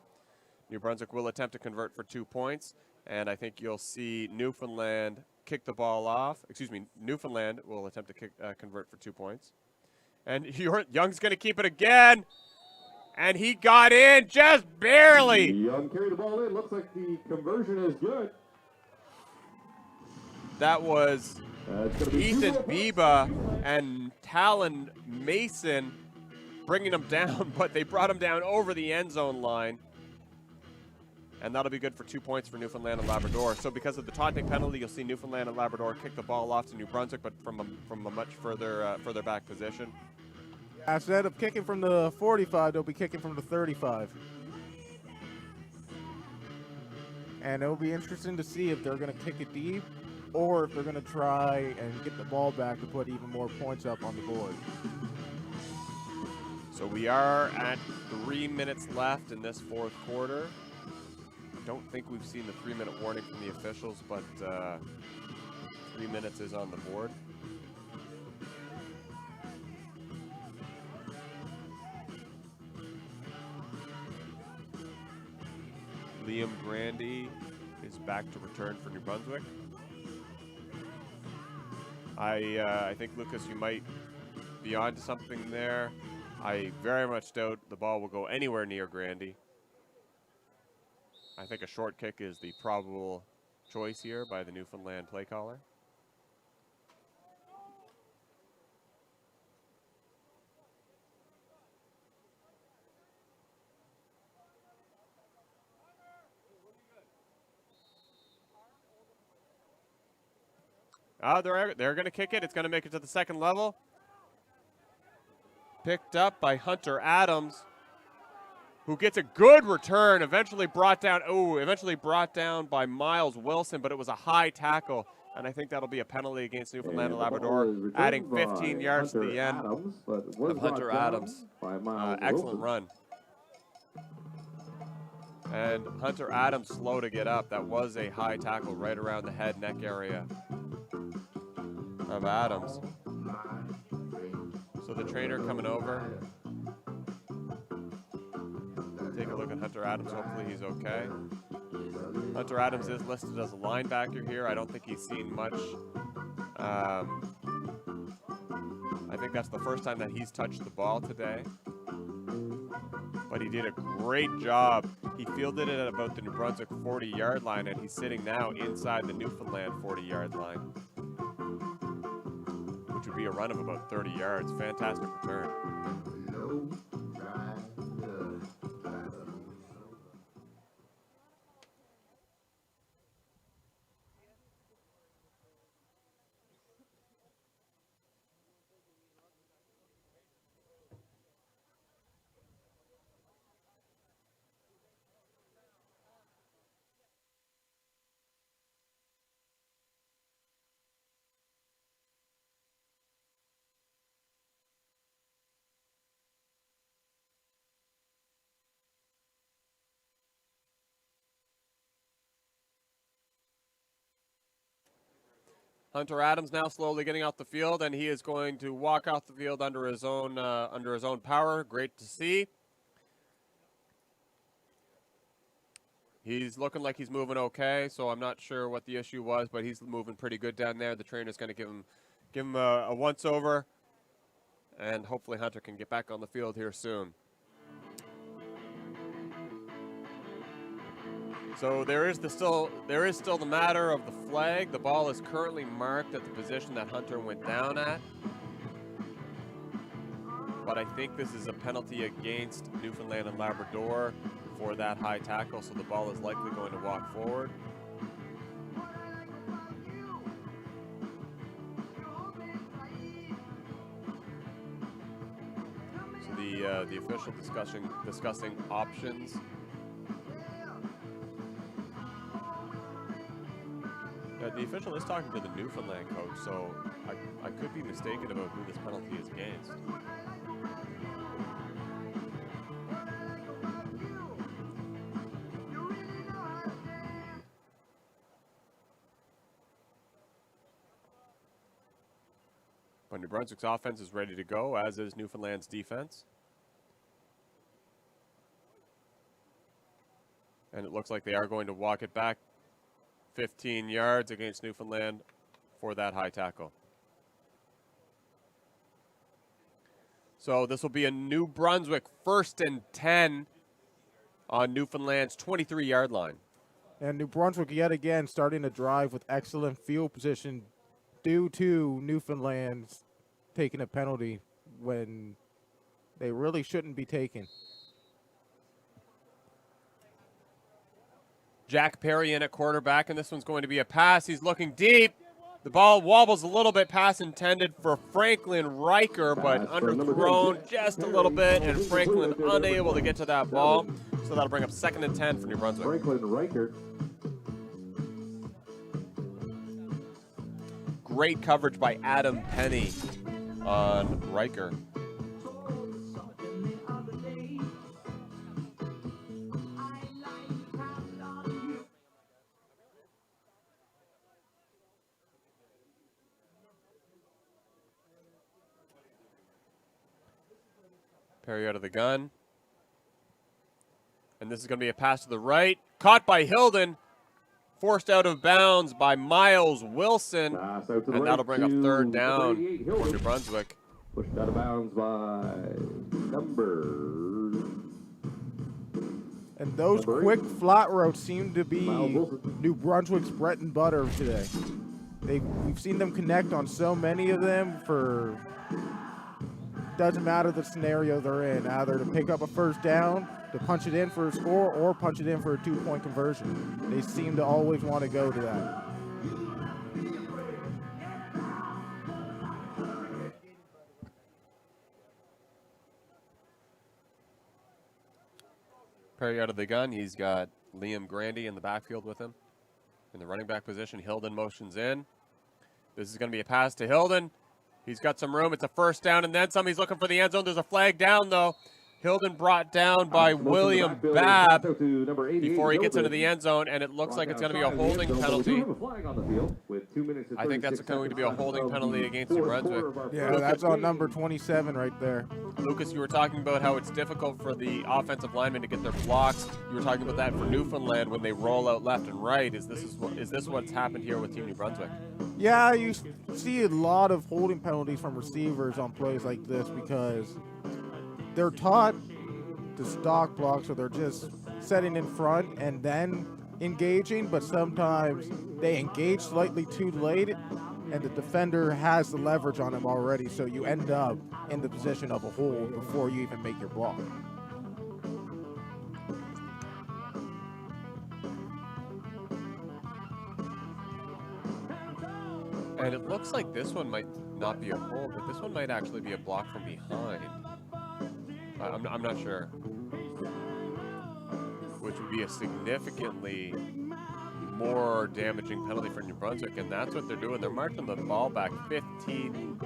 New Brunswick will attempt to convert for 2 points, and I think you'll see Newfoundland kick the ball off. Excuse me, Newfoundland will attempt to convert for 2 points. And Young's going to keep it again, and he got in just barely. Young carried the ball in. Looks like the conversion is good. That was Ethan Biba and Talon Mason bringing him down, but they brought him down over the end zone line. And that'll be good for 2 points for Newfoundland and Labrador. So because of the taunting penalty, you'll see Newfoundland and Labrador kick the ball off to New Brunswick, but from a much further back position. Instead of kicking from the 45, they'll be kicking from the 35. And it'll be interesting to see if they're going to kick it deep or if they're going to try and get the ball back to put even more points up on the board. So we are at 3 minutes left in this fourth quarter. I don't think we've seen the 3-minute warning from the officials, but 3 minutes is on the board. Liam Grandy is back to return for New Brunswick. I think, Lucas, you might be onto something there. I very much doubt the ball will go anywhere near Grandy. I think a short kick is the probable choice here by the Newfoundland play caller. They're going to kick it. It's going to make it to the second level. Picked up by Hunter Adams, who gets a good return. Eventually brought down by Miles Wilson, but it was a high tackle, and I think that'll be a penalty against Newfoundland and Labrador, adding 15 yards to the end of Hunter Adams. Excellent run. And Hunter Adams slow to get up. That was a high tackle right around the head neck area of Adams. So the trainer coming over. Take a look at Hunter Adams. Hopefully he's okay. Hunter Adams is listed as a linebacker here. I don't think he's seen much. I think that's the first time that he's touched the ball today. But he did a great job. He fielded it at about the New Brunswick 40-yard line, and he's sitting now inside the Newfoundland 40-yard line, which would be a run of about 30 yards. Fantastic return. Hunter Adams now slowly getting off the field, and he is going to walk off the field under his own power. Great to see. He's looking like he's moving okay, so I'm not sure what the issue was, but he's moving pretty good down there. The trainer's going to give him a once-over, and hopefully Hunter can get back on the field here soon. So there is still the matter of the flag. The ball is currently marked at the position that Hunter went down at. But I think this is a penalty against Newfoundland and Labrador for that high tackle, so the ball is likely going to walk forward. So the official discussing options. The official is talking to the Newfoundland coach, so I could be mistaken about who this penalty is against. Brunswick's offense is ready to go, as is Newfoundland's defense. And it looks like they are going to walk it back 15 yards against Newfoundland for that high tackle. So this will be a New Brunswick 1st and 10 on Newfoundland's 23-yard line. And New Brunswick yet again starting to drive with excellent field position due to Newfoundland's taking a penalty when they really shouldn't be taking. Jack Perry in at quarterback, and this one's going to be a pass. He's looking deep. The ball wobbles a little bit, pass intended for Franklin Riker, but underthrown just a little bit, and Franklin unable to get to that ball. So that'll bring up 2nd and 10 for New Brunswick. Franklin Riker. Great coverage by Adam Penny on Riker. Perry out of the gun. And this is going to be a pass to the right. Caught by Hilden. Forced out of bounds by Miles Wilson. And that'll bring up 3rd down for New Brunswick. Pushed out of bounds by number. And those quick flat routes seem to be New Brunswick's bread and butter today. We've seen them connect on so many of them for... Doesn't matter the scenario they're in, either to pick up a 1st down, to punch it in for a score, or punch it in for a 2-point conversion. They seem to always want to go to that. Perry out of the gun. He's got Liam Grandy in the backfield with him. In the running back position, Hilden motions in. This is going to be a pass to Hilden. He's got some room. It's a 1st down and then some. He's looking for the end zone. There's a flag down, though. Hilden brought down by William Babb before he gets into the end zone, and it looks like it's going to be a holding penalty. I think that's going to be a holding penalty against New Brunswick. Yeah, that's on number 27 right there. Lucas, you were talking about how it's difficult for the offensive linemen to get their blocks. You were talking about that for Newfoundland when they roll out left and right. Is this what's happened here with Team New Brunswick? Yeah, you see a lot of holding penalties from receivers on plays like this because they're taught to stock block, so they're just setting in front and then engaging, but sometimes they engage slightly too late and the defender has the leverage on him already, so you end up in the position of a hold before you even make your block. And it looks like this one might not be a hold, but this one might actually be a block from behind. I'm not sure. Which would be a significantly more damaging penalty for New Brunswick, and that's what they're doing. They're marching the ball back 15.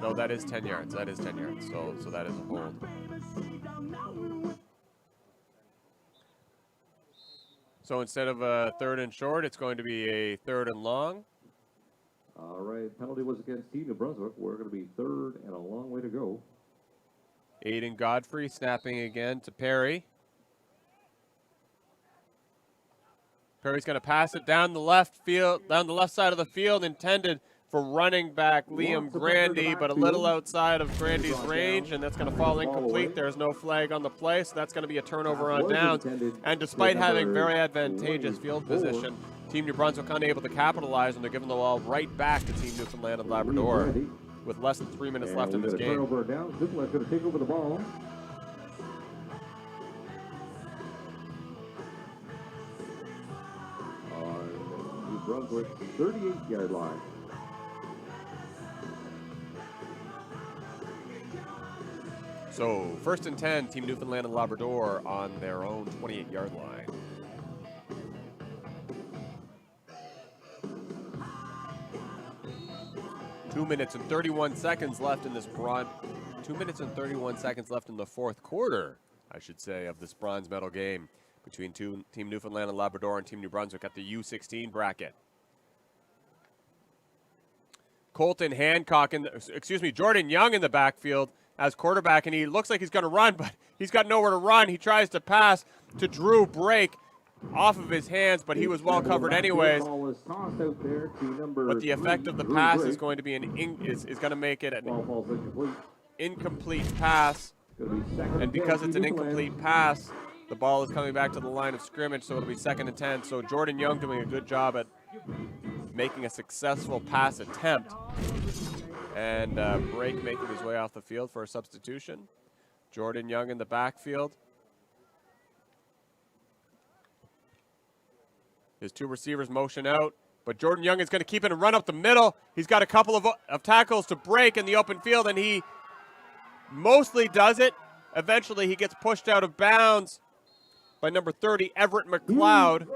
No, that is 10 yards. That is 10 yards. So that is a hold. So instead of a 3rd and short, it's going to be a 3rd and long. All right, penalty was against Team New Brunswick. We're going to be 3rd and a long way to go. Aiden Godfrey snapping again to Perry. Perry's going to pass it down the left side of the field, intended for running back Liam Grandy, but a little outside of Grandy's range, and that's going to fall incomplete. There's no flag on the play, so that's going to be a turnover on downs. And despite having very advantageous field position, Team New Brunswick unable to capitalize, and they're giving the ball right back to Team Newfoundland and Labrador with less than 3 minutes left in this game. Turnover down. Newfoundland's going to take over the ball. On New Brunswick 38-yard line. So 1st and 10, Team Newfoundland and Labrador on their own 28-yard line. Two minutes and 31 seconds left in this 2 minutes and 31 seconds left in the 4th quarter, I should say, of this bronze medal game between Team Newfoundland and Labrador and Team New Brunswick at the U16 bracket. Jordan Young in the backfield as quarterback, and he looks like he's going to run, but he's got nowhere to run. He tries to pass to Drew Brake off of his hands, but he was well covered anyways. But the effect of the pass is going to be is going to make it an incomplete pass, and because it's an incomplete pass, the ball is coming back to the line of scrimmage, so it'll be 2nd and 10. So Jordan Young doing a good job at making a successful pass attempt, and Brake making his way off the field for a substitution. Jordan Young in the backfield. His 2 receivers motion out, but Jordan Young is going to keep it and run up the middle. He's got a couple of tackles to break in the open field, and he mostly does it. Eventually, he gets pushed out of bounds by number 30, Everett McLeod,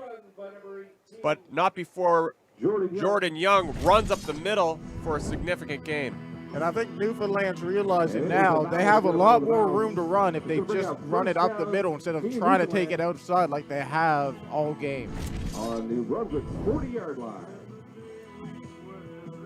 but not before Jordan Young runs up the middle for a significant gain. And I think Newfoundland's realizing now they have a lot more room to run if they just run it up the middle instead of trying to take it outside like they have all game. On New Brunswick's 40-yard line.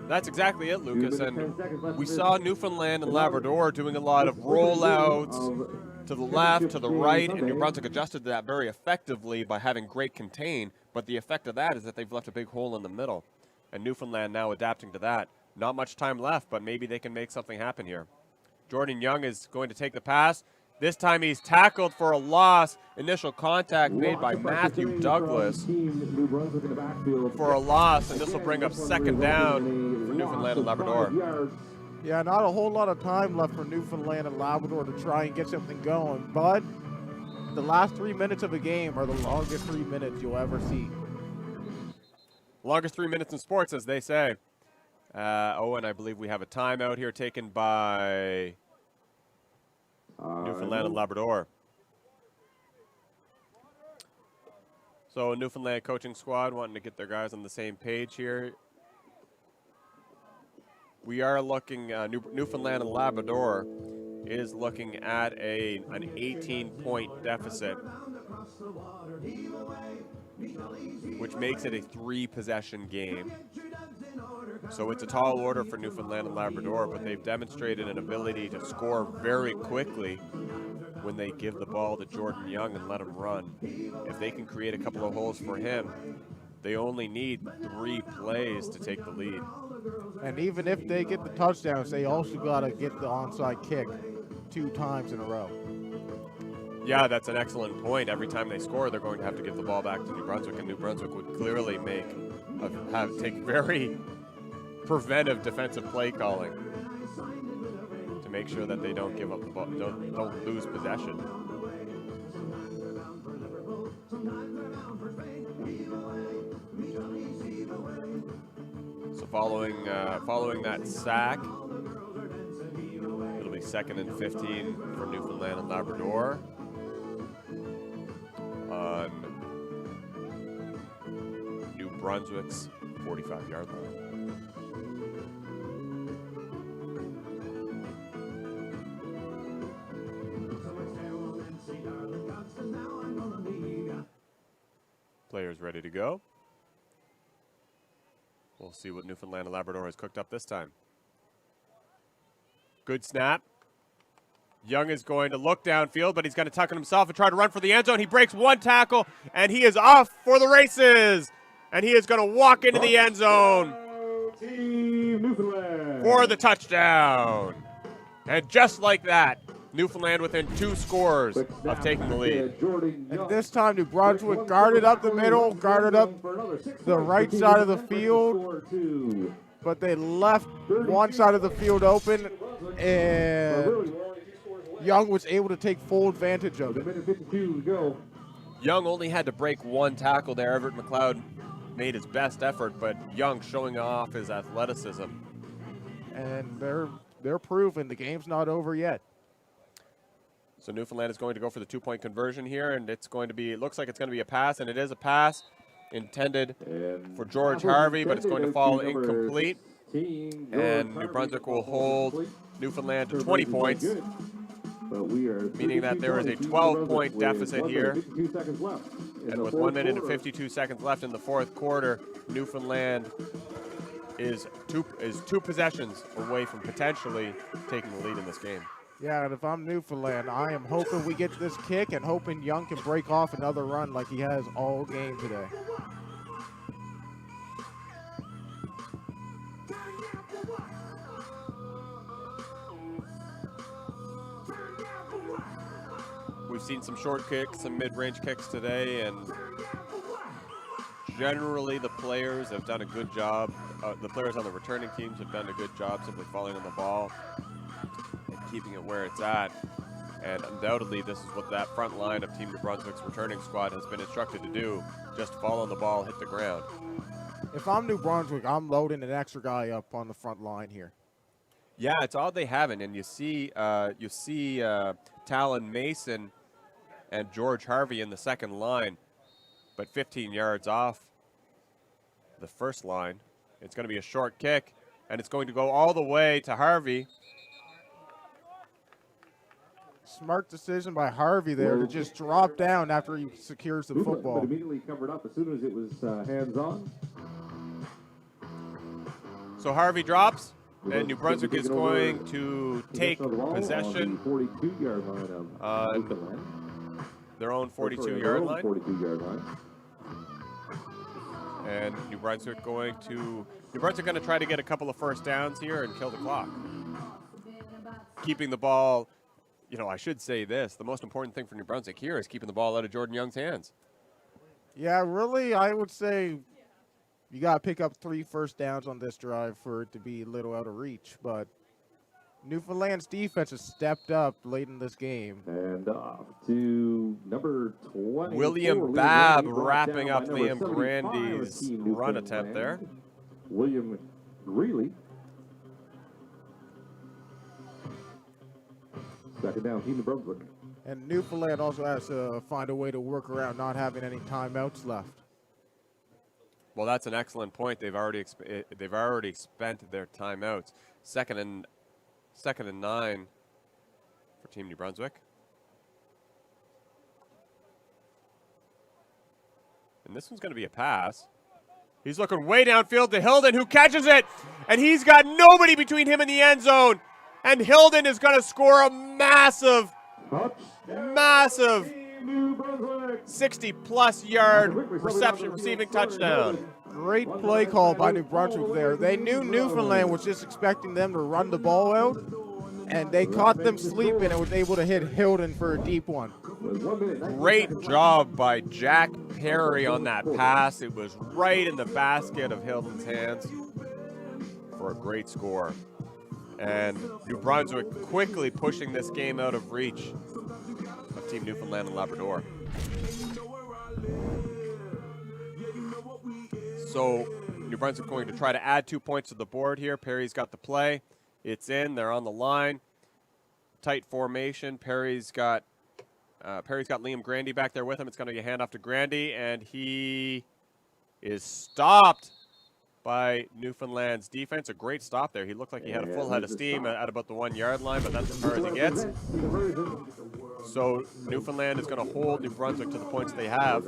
That's exactly it, Lucas. And we saw Newfoundland and Labrador doing a lot of rollouts to the left, to the right, and New Brunswick adjusted to that very effectively by having great contain. But the effect of that is that they've left a big hole in the middle. And Newfoundland now adapting to that. Not much time left, but maybe they can make something happen here. Jordan Young is going to take the pass. This time he's tackled for a loss. Initial contact made by Matthew Douglas for a loss, and this will bring up 2nd down for Newfoundland and Labrador. Yeah, not a whole lot of time left for Newfoundland and Labrador to try and get something going, but the last 3 minutes of a game are the longest 3 minutes you'll ever see. Longest 3 minutes in sports, as they say. And I believe we have a timeout here taken by Newfoundland and Labrador. So Newfoundland coaching squad wanting to get their guys on the same page here. We are looking, Newfoundland and Labrador is looking at an 18-point deficit, which makes it a 3-possession game. So it's a tall order for Newfoundland and Labrador, but they've demonstrated an ability to score very quickly when they give the ball to Jordan Young and let him run. If they can create a couple of holes for him, they only need 3 plays to take the lead. And even if they get the touchdowns, they also got to get the onside kick 2 times in a row. Yeah, that's an excellent point. Every time they score, they're going to have to give the ball back to New Brunswick, and New Brunswick would clearly take very preventive defensive play calling to make sure that they don't give up the ball, don't lose possession. So following that sack, it'll be 2nd and 15 for Newfoundland and Labrador on New Brunswick's 45-yard line. Players ready to go. We'll see what Newfoundland and Labrador has cooked up this time. Good snap. Young is going to look downfield, but he's going to tuck in himself and try to run for the end zone. He breaks 1 tackle, and he is off for the races. And he is going to walk into the end zone for the touchdown. And just like that, Newfoundland within 2 scores of taking the lead. And this time, New Brunswick guarded up the middle, guarded up the right side of the field, but they left one side of the field open, and Young was able to take full advantage of it. Young only had to break 1 tackle there. Everett McLeod made his best effort, but Young showing off his athleticism. And they're proving the game's not over yet. So Newfoundland is going to go for the 2-point conversion here, and it looks like it's going to be a pass, and it is a pass intended for George Harvey, but it's going to fall incomplete. And New Brunswick will hold Newfoundland to 20 points, meaning that there is a 12-point deficit here. And with 1 minute and 52 seconds left in the 4th quarter, Newfoundland is two possessions away from potentially taking the lead in this game. Yeah, and if I'm Newfoundland, I am hoping we get this kick and hoping Young can break off another run like he has all game today. We've seen some short kicks, some mid-range kicks today, and generally the players have done a good job. The players on the returning teams have done a good job simply following on the ball and keeping it where it's at. And undoubtedly, this is what that front line of Team New Brunswick's returning squad has been instructed to do, just follow the ball, hit the ground. If I'm New Brunswick, I'm loading an extra guy up on the front line here. Yeah, it's odd they haven't, and you see Talon Mason and George Harvey in the second line, but 15 yards off the first line. It's going to be a short kick, and it's going to go all the way to Harvey. Smart decision by Harvey there to just drop down after he secures the football. But immediately covered up as soon as it was hands-on. So Harvey drops, and New Brunswick is going to take possession on the 42-yard line of Newfoundland. Their own 42-yard line. 42-yard line. And New Brunswick going to try to get a couple of first downs here and kill the clock. Keeping the ball, I should say this, the most important thing for New Brunswick here is keeping the ball out of Jordan Young's hands. Yeah, really, I would say you got to pick up 3 first downs on this drive for it to be a little out of reach. But Newfoundland's defense has stepped up late in this game. And off to number 20. William Babb wrapping up Liam Grandy's run attempt there. William Greeley. Second down, Team New Brunswick. And Newfoundland also has to find a way to work around not having any timeouts left. Well, that's an excellent point. They've already spent their timeouts. Second and 9 for Team New Brunswick. And this one's going to be a pass. He's looking way downfield to Hilden, who catches it, and he's got nobody between him and the end zone. And Hilden is going to score a massive 60-plus yard receiving touchdown. Great play call by New Brunswick there. They knew Newfoundland was just expecting them to run the ball out, and they caught them sleeping and was able to hit Hilden for a deep one. Great job by Jack Perry on that pass. It was right in the basket of Hilden's hands for a great score. And New Brunswick quickly pushing this game out of reach of Team Newfoundland and Labrador. So New Brunswick going to try to add 2 points to the board here. Perry's got the play. It's in. They're on the line. Tight formation. Perry's got Liam Grandy back there with him. It's going to be a handoff to Grandy, and he is stopped by Newfoundland's defense. A great stop there. He looked like he had a full head of steam at about the 1 yard line, but that's as far as he gets. So Newfoundland is going to hold New Brunswick to the points they have.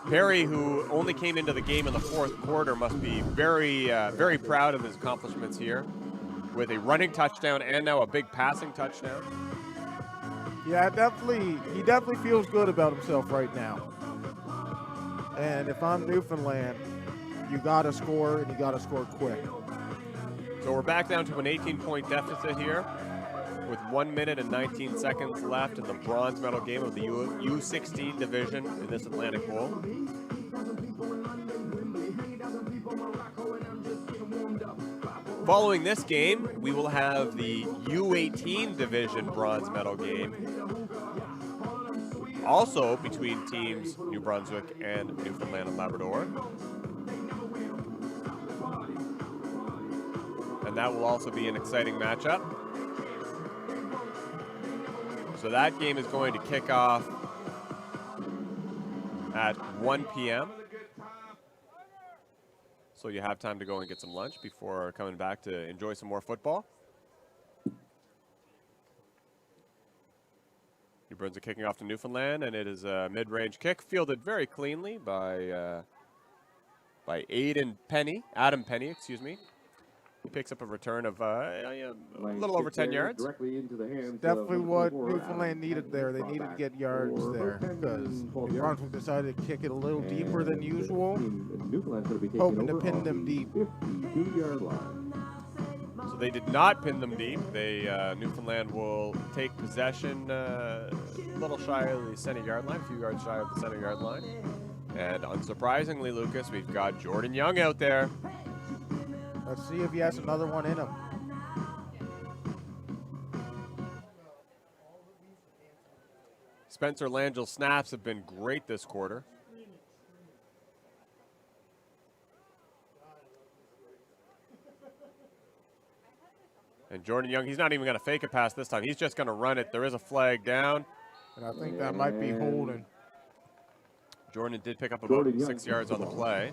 Perry, who only came into the game in the fourth quarter, must be very, very proud of his accomplishments here, with a running touchdown and now a big passing touchdown. Yeah, he definitely feels good about himself right now. And if I'm Newfoundland, you got to score, and you got to score quick. So we're back down to an 18-point deficit here with 1 minute and 19 seconds left in the bronze medal game of the U16 division in this Atlantic Bowl. Following this game, we will have the U18 division bronze medal game, also between teams New Brunswick and Newfoundland and Labrador. And that will also be an exciting matchup. So that game is going to kick off at 1 p.m. So you have time to go and get some lunch before coming back to enjoy some more football. New Brunswick kicking off to Newfoundland, and it is a mid-range kick fielded very cleanly by by Adam Penny, excuse me. He picks up a return of a little over 10 yards. Directly into the hands Definitely of what number 4, Newfoundland Adam needed there. They Penny. needed to get Brought yards back there for because 12 New yards. Brunswick decided to kick it a little deeper than And usual. Newfoundland's going to be taking hoping to over pin on them the deep. 52-yard line. So they did not pin them deep. Newfoundland will take possession a little shy of the center yard line, a few yards shy of the center yard line. And unsurprisingly, Lucas, we've got Jordan Young out there. Let's see if he has another one in him. Spencer Langel's snaps have been great this quarter. And Jordan Young, he's not even going to fake a pass this time. He's just going to run it. There is a flag down. And I think that might be holding. Jordan did pick up about 6 yards on the play.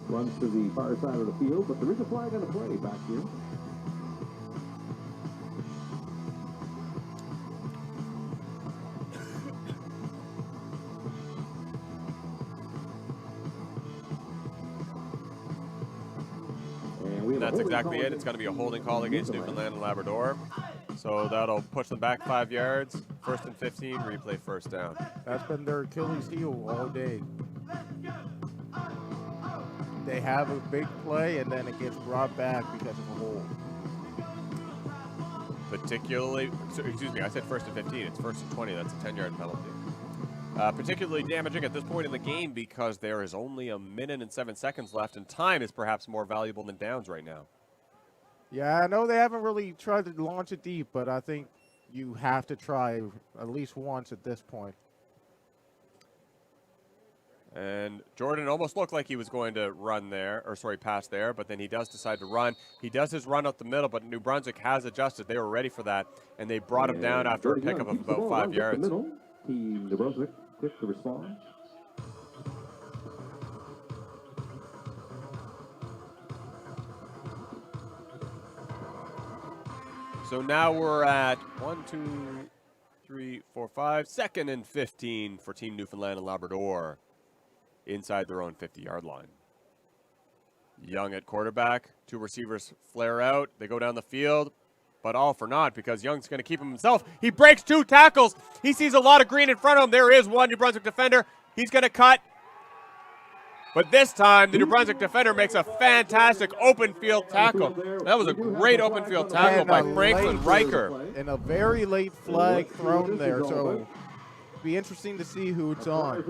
Runs to the far side of the field, but there is a flag on the play back here. And that's exactly it. It's going to be a holding call against Newfoundland and Labrador. So that'll push them back 5 yards. 1st and 15, replay first down. That's been their Achilles heel all day. They have a big play, and then it gets brought back because of a hold. Particularly, excuse me, I said 1st and 15. It's 1st and 20. That's a 10-yard penalty. Particularly damaging at this point in the game because there is only 1 minute and 7 seconds left, and time is perhaps more valuable than downs right now. Yeah, I know they haven't really tried to launch it deep, but I think you have to try at least once at this point. And Jordan almost looked like he was going to pass there, but then he does decide to run. He does his run up the middle, but New Brunswick has adjusted. They were ready for that, and they brought him down after a pickup of about 5 yards. Team New Brunswick quick to respond. So now we're at 1, 2, 3, 4, 5, 2nd and 15 for Team Newfoundland and Labrador inside their own 50-yard line. Young at quarterback, 2 receivers flare out. They go down the field, but all for naught because Young's going to keep him himself. He breaks 2 tackles. He sees a lot of green in front of him. There is one New Brunswick defender. He's going to cut. But this time, the New Brunswick defender makes a fantastic open field tackle. That was a great open field tackle by Franklin Riker. And a very late flag thrown there, so it'll be interesting to see who it's on.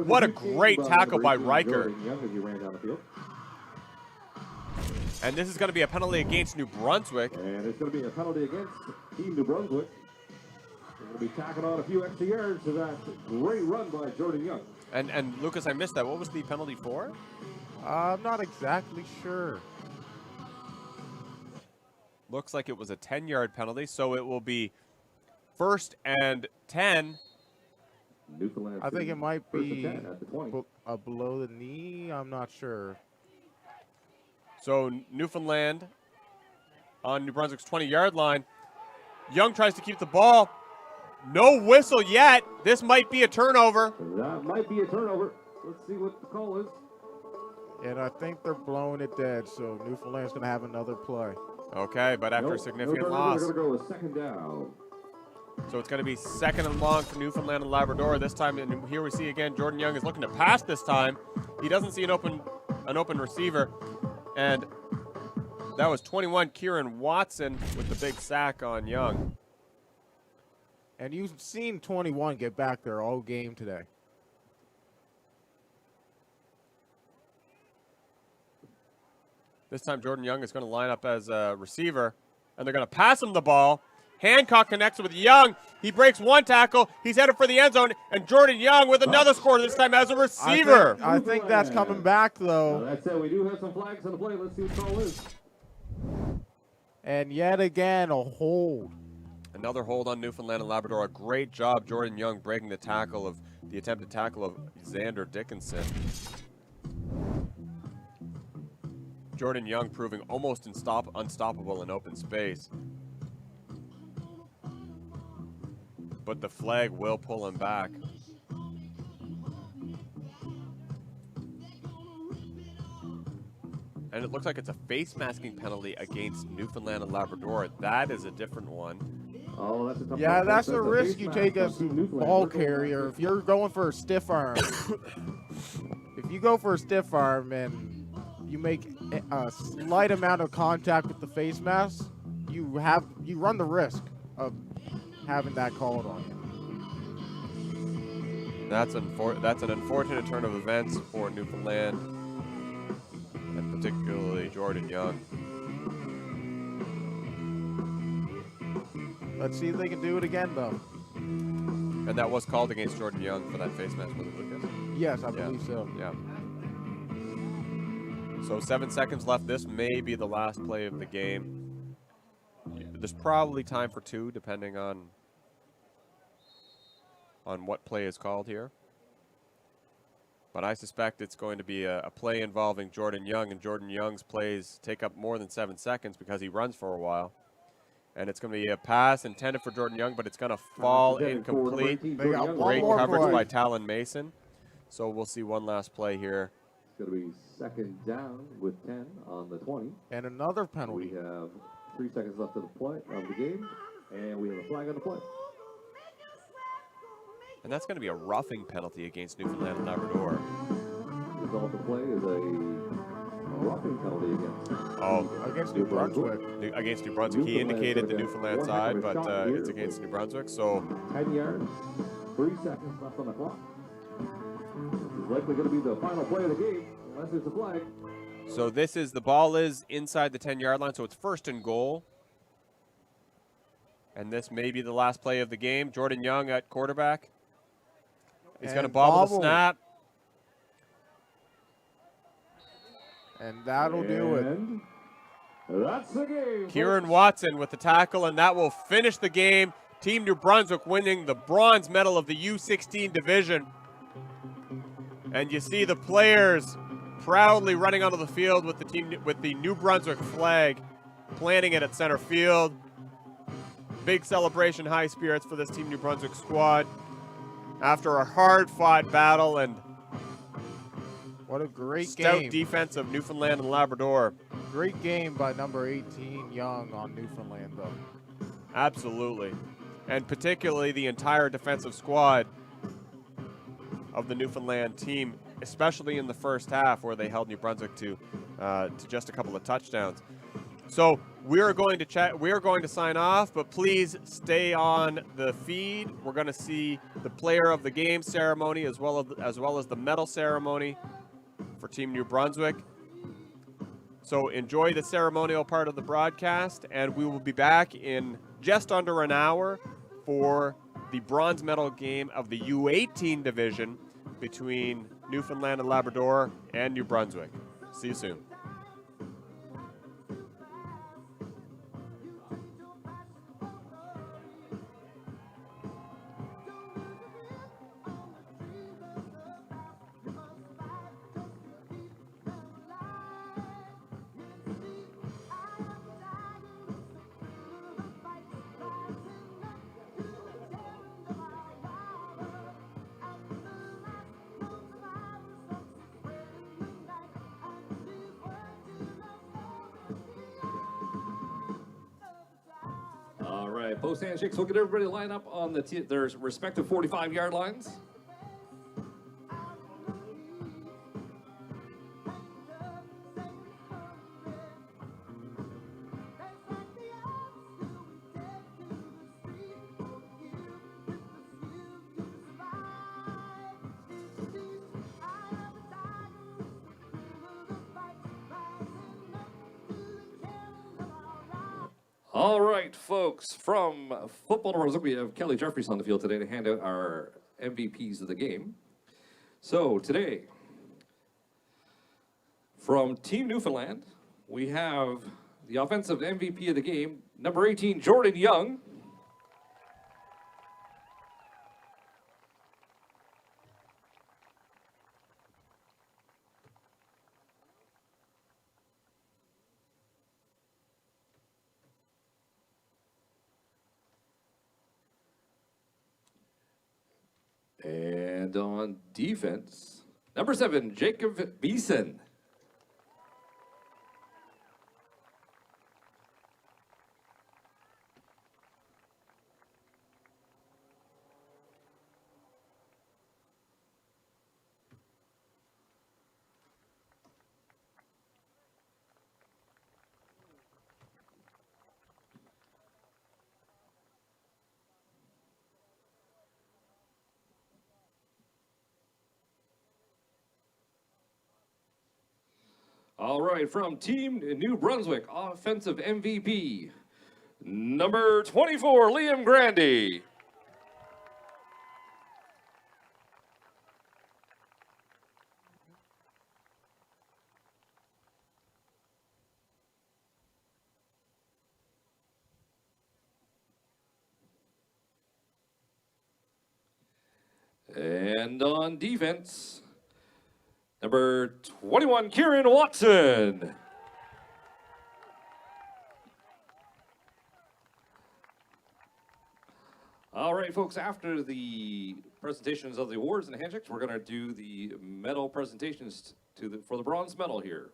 What a great tackle by Riker. And this is going to be a penalty against New Brunswick. And it's going to be a penalty against Team New Brunswick. They're going to be tacking on a few extra yards to that great run by Jordan Young. And Lucas, I missed that. What was the penalty for? I'm not exactly sure. Looks like it was a 10-yard penalty, so it will be 1st and 10. Newfoundland I think it might be at the 20. below the knee. I'm not sure. So Newfoundland on New Brunswick's 20-yard line. Young tries to keep the ball. No whistle yet. This might be a turnover. That might be a turnover. Let's see what the call is. And I think they're blowing it dead, so Newfoundland's going to have another play. Okay, but after a significant loss. They're going to go with 2nd down. So it's going to be 2nd and long for Newfoundland and Labrador. This time, and here we see again, Jordan Young is looking to pass this time. He doesn't see an open receiver. And that was 21, Kieran Watson with the big sack on Young. And you've seen 21 get back there all game today. This time Jordan Young is going to line up as a receiver, and they're going to pass him the ball. Hancock connects with Young. He breaks 1 tackle. He's headed for the end zone, and Jordan Young with another score, this time as a receiver. I think that's coming back, though. That's it. We do have some flags on the play. Let's see what the call is. And yet again, a hold. Another hold on Newfoundland and Labrador. A great job, Jordan Young, breaking the attempted tackle of Xander Dickinson. Jordan Young proving almost unstoppable in open space. But the flag will pull him back. And it looks like it's a face masking penalty against Newfoundland and Labrador. That is a different one. Oh, that's a tough Yeah, one. that's the a risk face you mask take on as Team Newfoundland. ball We're going carrier. after- If you're going for a stiff arm, if you go for a stiff arm and you make a slight amount of contact with the face mask, you run the risk of having that called on you. That's an unfortunate turn of events for Newfoundland, and particularly Jordan Young. Let's see if they can do it again, though. And that was called against Jordan Young for that face mask, was it, Lucas? Yes, I believe so. Yeah. So 7 seconds left. This may be the last play of the game. There's probably time for 2, depending on what play is called here. But I suspect it's going to be a play involving Jordan Young, and Jordan Young's plays take up more than 7 seconds because he runs for a while. And it's going to be a pass intended for Jordan Young, but it's going to fall incomplete. They got one Great more coverage play. by Talon Mason. So we'll see one last play here. It's going to be second down with 10 on the 20. And another penalty. We have 3 seconds left of the game, and we have a flag on the play. And that's going to be a roughing penalty against Newfoundland and Labrador. The result of the play is a roughing penalty Against New Brunswick. Against New Brunswick. He indicated the Newfoundland One side, heck of a but shot here. it's against New Brunswick. So 10 yards, 3 seconds left on the clock. This is likely going to be the final play of the game, unless there's a flag. So the ball is inside the 10-yard line, so it's 1st and goal. And this may be the last play of the game. Jordan Young at quarterback. He's going to bobble the snap. And that'll do it. And that's the game. Kieran Watson with the tackle, and that will finish the game. Team New Brunswick winning the bronze medal of the U16 division. And you see the players proudly running onto the field with the New Brunswick flag, planting it at center field. Big celebration, high spirits for this Team New Brunswick squad after a hard-fought battle and What a great stout game. defense of Newfoundland and Labrador. Great game by number 18, Young, on Newfoundland, though. Absolutely. And particularly the entire defensive squad of the Newfoundland team, especially in the first half where they held New Brunswick to just a couple of touchdowns. So we are going to sign off, but please stay on the feed. We're going to see the player of the game ceremony as well as the medal ceremony for Team New Brunswick. So enjoy the ceremonial part of the broadcast, and we will be back in just under an hour for the bronze medal game of the U18 division between Newfoundland and Labrador and New Brunswick. See you soon. All right, post handshakes. We'll get everybody to line up on their respective 45-yard lines. All right, folks, from Football Wars, we have Kelly Jeffries on the field today to hand out our MVPs of the game. So today, from Team Newfoundland, we have the offensive MVP of the game, number 18, Jordan Young. And on defense, number 7, Jacob Beeson. All right, from Team New Brunswick, offensive MVP, number 24, Liam Grandy. And on defense, number 21, Kieran Watson. All right, folks, after the presentations of the awards and handshakes, we're going to do the medal presentations for the bronze medal here.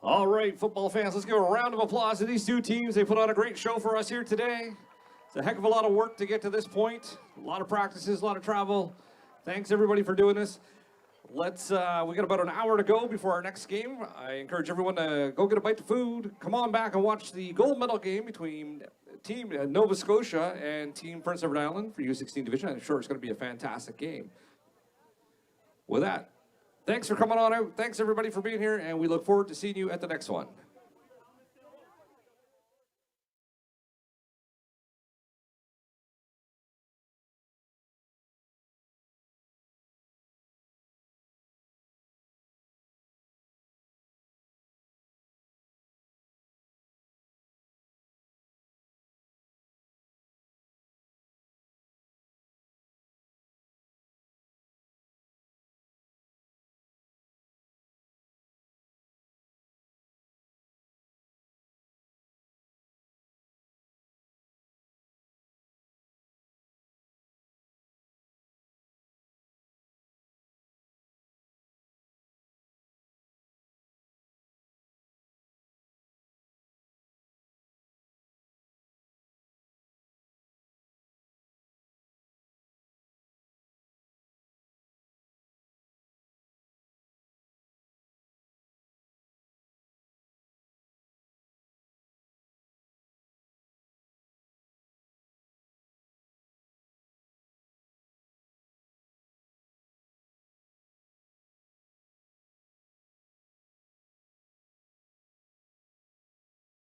All right, football fans, let's give a round of applause to these two teams. They put on a great show for us here today. It's a heck of a lot of work to get to this point. A lot of practices, a lot of travel. Thanks everybody for doing this. We got about an hour to go before our next game. I encourage everyone to go get a bite of food. Come on back and watch the gold medal game between Team Nova Scotia and Team Prince Edward Island for U16 division. I'm sure it's going to be a fantastic game. With that, thanks for coming on out. Thanks everybody for being here, and we look forward to seeing you at the next one.